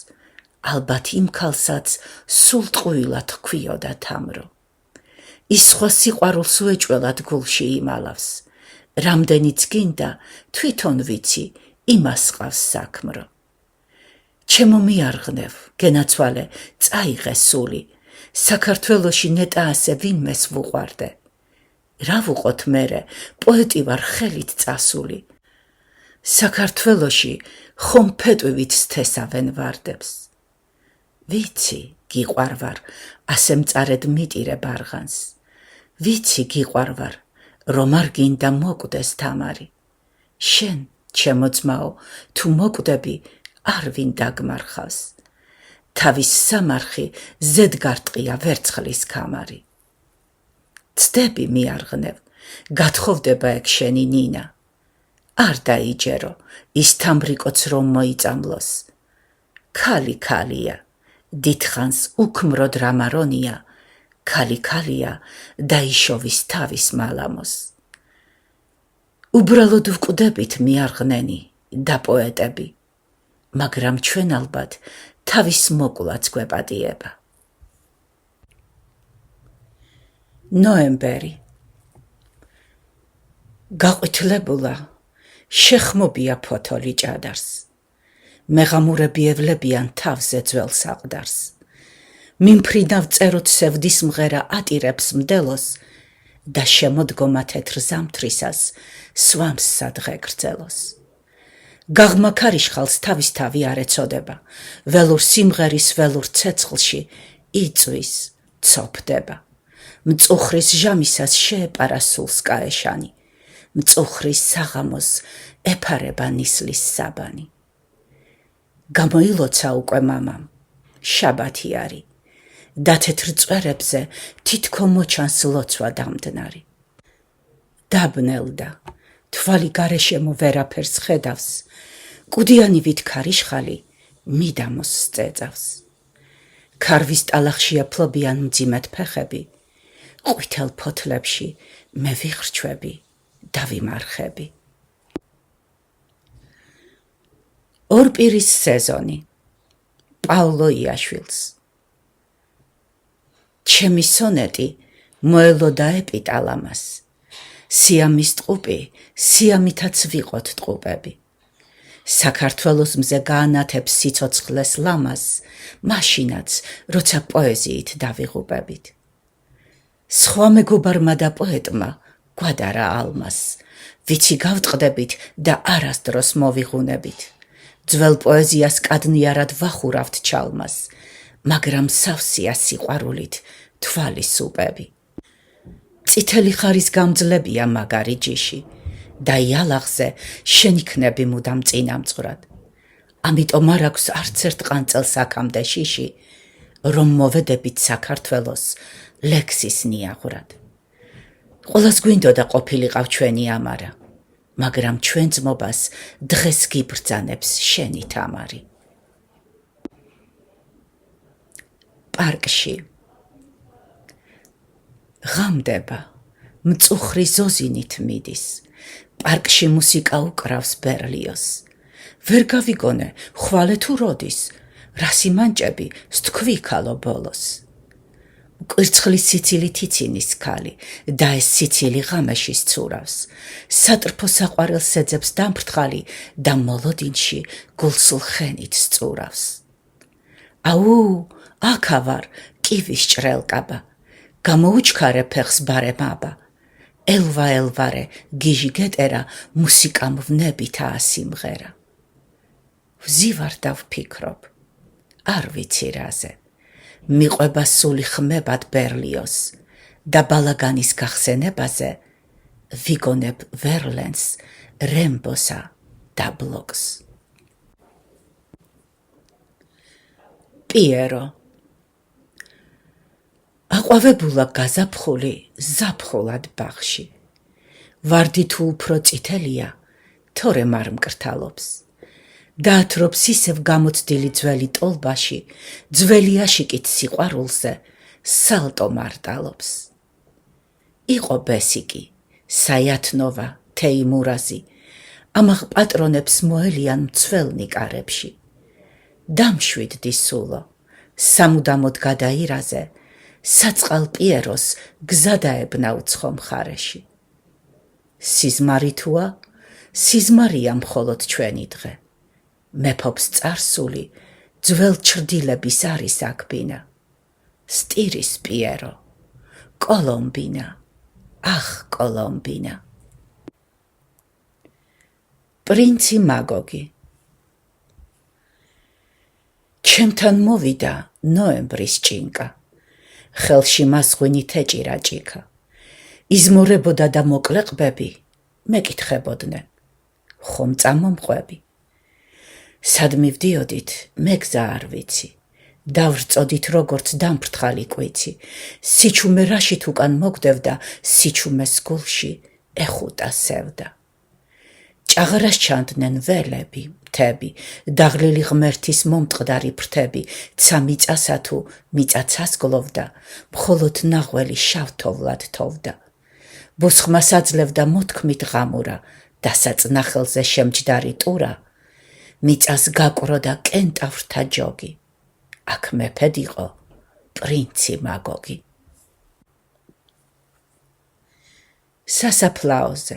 ალბათ იმ ქალსაც სულ ტყუილად ჰქვიოდა თამრო. ის სხვა სიყვარულს უეჭველად გულში იმალავს, რამდენიც გინდა, თვითონ ვიცი, იმას ყავს საქმრო. ჩემო მიარღნევ, გენაცვალე, წაიღე სული, საქართველოში ნეტა ასე ვინმეს ვუყვარდე. რა ვუყოთ მერე, პოეტი ვარ ხელით წასული. საქართველოში ხომ ფეტვივით სთესავენ ვარდებს. ვიცი, გიყვარვარ, ასე მწარედ მიტირებ არღანს. ვიცი, გიყვარვარ, რომ არ გინდა მოკვდეს თამარი. შენ, ჩემო ძმაო, თუ მოკვდები, არ ვინ დაგმარხავს. თავის სამარხი ზედგარტყია ვერცხლის ქამარი. ცდები მიარღნევ, გათხოვდება ეგ შენი ნინა. არ დაიჯერო, ის თამრიკოც რომ მოიწამლოს. ქალი ქალია, დიდხანს უქმროდ რამარონია, ქალი ქალია, დაიშოვის თავის მალამოს. უბრალოდ ვკვდებით მიარღნენი და პოეტები, მაგრამ ჩვენ ალბათ თავის მოკლაც გვეპატიება. ნოემბერი. გაყვითლებულა, შეხმობია ფოთოლი ჭადარს. მეღამურები ევლებიან თავზე ძველ საყდარს. მიმფრინავ წეროთ სევდის მღერა ატირებს მდელოს და შემოდგომა თეთრ ზამთრისას სვამს სადღე გრძელოს. გაღმა ქარიშხალს თავისთავი არ ეწოდება, ველურ სიმღერის ველურ ცეცხლში იწვის, ცოფდება. მწუხრის ჟამისას შეეპარა სულს კაეშანი, მწუხრის საღამოს ეფარება ნისლის საბანი. გამოილოცა უკვე მამამ, შაბათი არის, და თეთრ წვერებზე თითქო მოჩანს ლოცვა დამდნარი. დაბნელდა, თვალი გარეშემო ვერაფერს ხედავს, კუდიანივით ქარიშხალი მიდამოს წეწავს. ქარვის ტალახშია ფლობიან მძიმედ ფეხები, ყვითელ ფოთლებში მე ვიხრჩვები და ვიმარხები. ორპირის სეზონი. პაულო იაშვილს. ჩემი სონეტი მოელო და ეპიტალამას. სიამის ტყუპი, სიამითაც ვიყოთ ტყუპები. საქართველოს მზე გაანათებს სიცოცხლეს ლამას, მაშინაც, როცა პოეზიით დავიღუპებით. სხვა მეგობარმა და პოეტმა გვადარა ალმას, ვიცი გავტყდებით და არასდროს მოვიღუნებით. ძველ პოეზიას კადნიარად ვახურავთ ჩალმას, მაგრამ სავსეა სიყვარულით თვალის უპები. წითელი ხარის გამძლებია მაგარი ჯიში და იალაღზე შენ იქნები მუდამ წინამძღვრად. ამიტომ არ აქვს არც ერთ ყანწელს აქამდე შიში, რომ მოვედებით საქართველოს ლექსის ნიაღვრად. ყველას გვინდოდა ყოფილიყავ ჩვენი ამარა, მაგრამ ჩვენ ძმობას დღეს გიბრძანებს შენი თამარი. პარკში ღამდება, მწუხრი ზოზინით მიდის, პარკში მუსიკა უკრავს ბერლიოს. ვერ გავიგონე, ხვალე თუ როდის, რასი მანჭები სთქვი ქალო ბოლოს. მკვირცხლის სიცილით ცინის ქალი და ეს სიცილი ღამეში სწურავს. სატრფო საყვარელს ეძებს დამფრთხალი და მოლოდინში გულსულ ხენით სწურავს. აუ, აქა ვარ, კივის ჭრელკაბა, გამოუჩქარე ფეხს ბარემაბა. ელვა ელვარე, გიჟი გეტერა, მუსიკამ ვნებითაა სიმღერა. ვზივარ და ვფიქრობ, არ ვიცი რაზე. მიყვება სული ხმებად ბერლიოს და ბალაგანის გახსენებაზე ვიგონებ ვერლენს, რემბოსა და ბლოკს. პიერო აყვავებულა გაზაფხული ზაფხულად ბაღში. ვარდი თუ უფრო წითელია, თორემ არ მკრთალობს. დაათრობს ისევ გამოცდილი ძველი ტოლბაში, ძველი აშიკით სიყვარულზე სალტო მარტალობს. იყო ბესიკი, საიათნოვა, თეიმურაზი, ამაღ პატრონებს მოელიან მცველნი კარებში. დამშვიდდი სულო, სამუდამოდ გადაირაზე, საწყალ პიეროს გზა დაებნა უცხო მხარეში. სიზმარი თუა, სიზმარია მხოლოდ ჩვენი დღე. მეფობს წარსული, ძველ ჩრდილების არის აქბინა. სტირის პიერო, კოლომბინა, ახ კოლომბინა. პრინცი მაგოგი ჩემთან მოვიდა ნოემბრის ჭინკა. ხელში მასღვინით ეჭირა ჭიქა. იზმორებოდა და მოკლე ყბები, მეკითხებოდნენ, ხომ წამომყვები. სად მივდიოდით, მე გზა არ ვიცი. დავრწოდით როგორც დამფრთხალი კვიცი. სიჩუმე რაშით უკან მოგდევდა, სიჩუმეს გულში ეხუტა სევდა. ჭაღარას ჩანდნენ ველები, მთები, დაღლილი ღმერთის მომტყდარი ფრთები. ცა მიწასა თუ მიწაცას გლოვდა, მხოლოდ ნაღველი შავთოვლად თოვდა. ბუსხმას აძლევდა მოთქმით ღამურა, დასაწნახელზე შემჯდარი ტურა. მიწას გაკრო და კენტავრთა ჯოგი. აქ მეფედ იყო პრინცი მაგოგი. სასაფლაოზე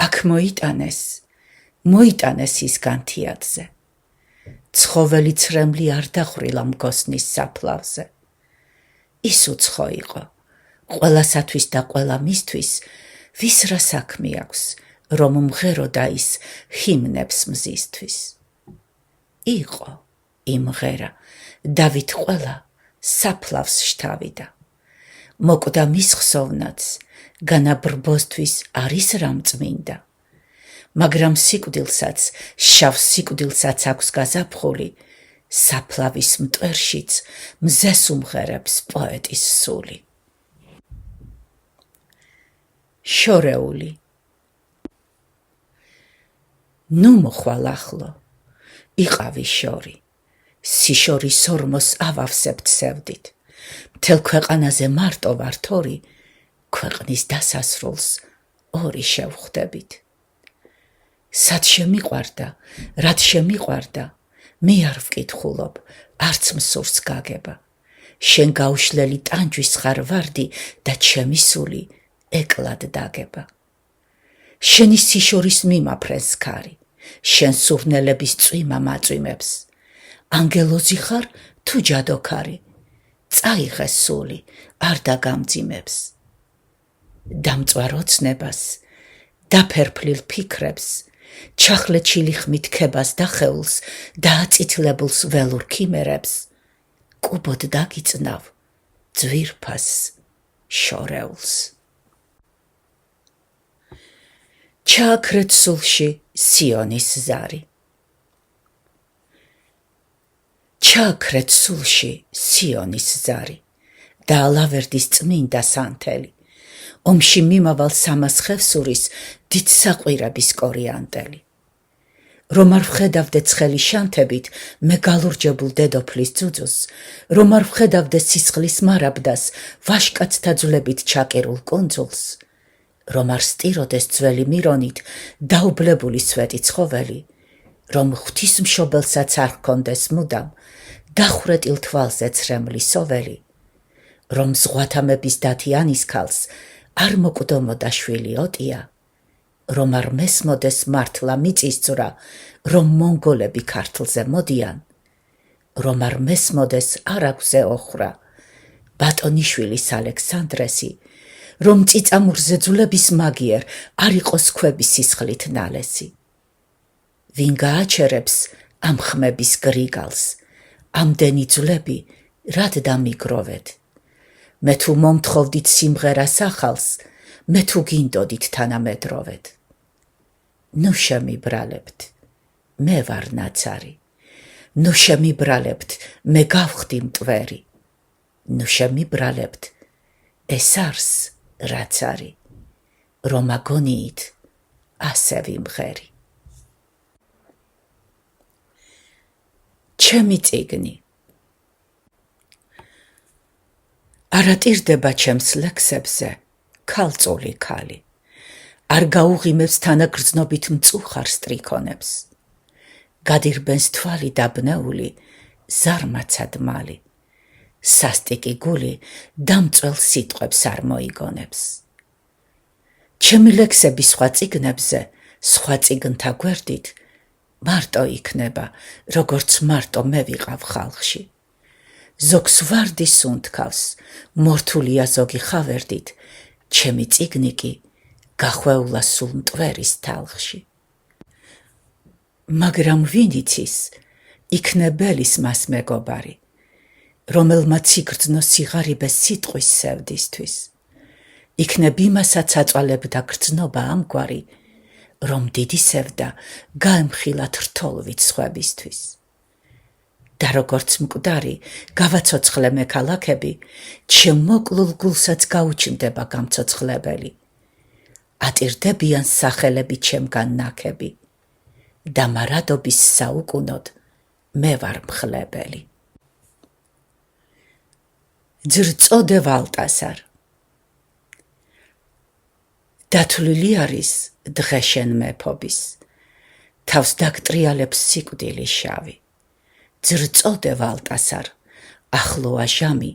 აქ მოიტანეს ის განთიადზე. ცხოველი ცრემლი არ დახვრილა მგოსნის საფლავზე. ის უცხო იყო, ყველასათვის და ყველა მისთვის, ვის რა საქმე აქვს, რომ მღეროდა ის ჰიმნებს მზისთვის. იყო იმღერა, დავით ყველა საფლავს შთავიდა. მოკვდა მის ხსოვნაც, განაბრბოსთვის არის რამ წმინდა. მაგრამ სიკვდილსაც, შავ სიკვდილსაც აქვს გაზაფხული, საფლავის მტვერშიც მზეს უმღერებს პოეტის სული. შორეული ნუ მოხვალ ახლო, იყავი შორი, სიშორის ორმოს ავავსებთ სევდით. მთელ ქვეყანაზე მარტო ვარ თორი, ქვეყნის დასასრულს ორი შევხვდებით. სად შემიყვარდა, რად შემიყვარდა, მე არ ვკითხულობ, არც მსურს გაგება. შენ გაუშლელი ტანჯვის ხარ ვარდი და ჩემი სული ეკლად დაგება. შენი სიშორის მიმაფრენს ქარი, შენ სურნელების წვიმა მაწვიმებს. ანგელოზი ხარ თუ ჯადოქარი, წაიღე სული, არ დაგამძიმებს. დამწვარ ოცნებას, დაფერფლილ ფიქრებს, ჩახლეჩილი ხმით ქებას და ხეულს, დააწითლებულს ველურ ქიმერებს, კუბოდ დაგიწნავ ძვირფას შორეულს. ჩააქრეთ სულში სიონის ზარი. ჩააქრეთ სულში სიონის ზარი და ალავერდის წმინდა სანთელი, ომში მიმავალ სამას ხევსურის დიდ საყვირების კორიანტელი. რომ არ ვხედავდე ცხელი შანთებით მე გალურჯებულ დედოფლის ძუძუს, რომ არ ვხედავდე სისხლის მარაბდას ვაშკაცთა ძვლებით ჩაკერულ კუნძულს, რომ არ სტიროდეს ძველი მირონით დაუბლებული სვეტი ცხოველი, რომ ღვთისმშობელსაც არ ჰქონდეს მუდამ დახვრეტილ თვალზე ცრემლი სოველი, რომ ზღვათამების დათიანის ქალს არ მოკვდომოდა შვილი ოტია, რომ არ მესმოდეს მართლა მიწისძვრა, რომ მონგოლები ქართლზე მოდიან, რომ არ მესმოდეს არაგვზე ოხრა, ბატონიშვილის ალექსანდრესი, რომ წიწამურზე ძვლების მაგიერ არ იყოს ქვების სისხლით ნალესი. ვინ გააჩერებს ამ ხმების გრიგალს, ამდენი ძვლები რად დამიგროვეთ? მე თუ მომთხოვდით სიმღერას ახალს, მე თუ გინდოდით თანამედროვეთ. ნუ შემიბრალებთ, მე ვარ ნაცარი, ნუ შემიბრალებთ, მე გავხდი მტვერი, ნუ შემიბრალებთ, ეს არს რაც არის, რომ აგონიით ასე ვიმღერი. ჩემი წიგნი არატირდება ჩემს ლექსებზე ქალწული ქალი, არ გაუღიმებს თანაგრძნობით მწუხარ სტრიქონებს, გადირბენს თვალი დაბნეული ზარმაცად მალი, სასტიკი გული დამწველ სიტყვებს არ მოიგონებს. ჩემი ლექსები სხვა წიგნებზე, სხვა წიგნთა გვერდით მარტო იქნება, როგორც მარტო მე ვიყავ ხალხში. ზოგს ვარდი სუნთქავს, მორთულია ზოგი ხავერდით, ჩემი წიგნი კი გახვეულა სულ მტვერის თალხში. მაგრამ ვინ იცის, იქნებელის მას მეგობარი, რომელმაც იგრძნო სიღარიბე სიტყვის სევდისთვის, იქნებ იმასაც აწვალებდა გრძნობა ამგვარი, რომ დიდი სევდა გაემხილათ რთოლვით სხვებისთვის. და როგორც მკვდარი გავაცოცხლე მე ქალაქები, ჩემ მოკლულ გულსაც გაუჩნდება გამცოცხლებელი. ატირდებიან სახელები ჩემგან ნაქები და მარადობის საუკუნოდ მე ვარ მხლებელი. ძრწოდე ვალტასარ. დათვლილი არის დღეშენ მეფობის, თავს დაგტრიალებს სიკვდილი შავი. ძრწოდე ვალტასარ, ახლოა ჟამი,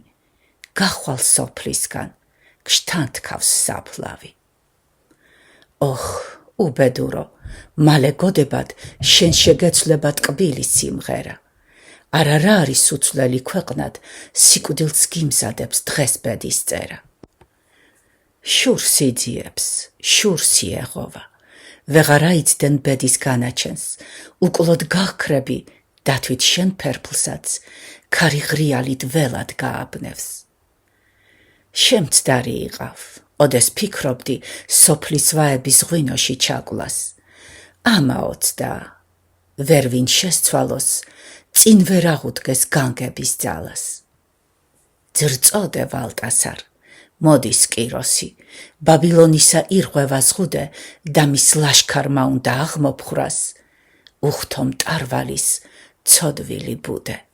გახვალ სოფლისგან, გშთანთქავს საფლავი. ოხ, უბედურო, მალე გოდებად, შენ შეგეცვლებად კბილი სიმღერა. არა რა არის უცვლელი ქვეყნად, სიკვდილს გიმზადებს დღეს ბედის წერა. შურს იძიებს, შურს იეღოვა, ვეღარ აიცდენ ბედის განაჩენს, უკლოდ გახქრები, დათვით შენ ფერფლსაც, ქარი ღრიალით ველად გააბნევს. შემცდარი იყავ, ოდეს ფიქრობდი სოფლის ვაების ღვინოში ჩაკლას. ამაოც და ვერ ვინ შესცვალოს, წინ ვერ აღუდგეს განგების ძალას. ძრწოდე ვალტასარ, მოდის კიროსი, ბაბილონისა ირღვევა ზღუდე და მის ლაშქარმა უნდა აღმოფხრას, უხთო მტარვალის ცოდვილი ბუდე.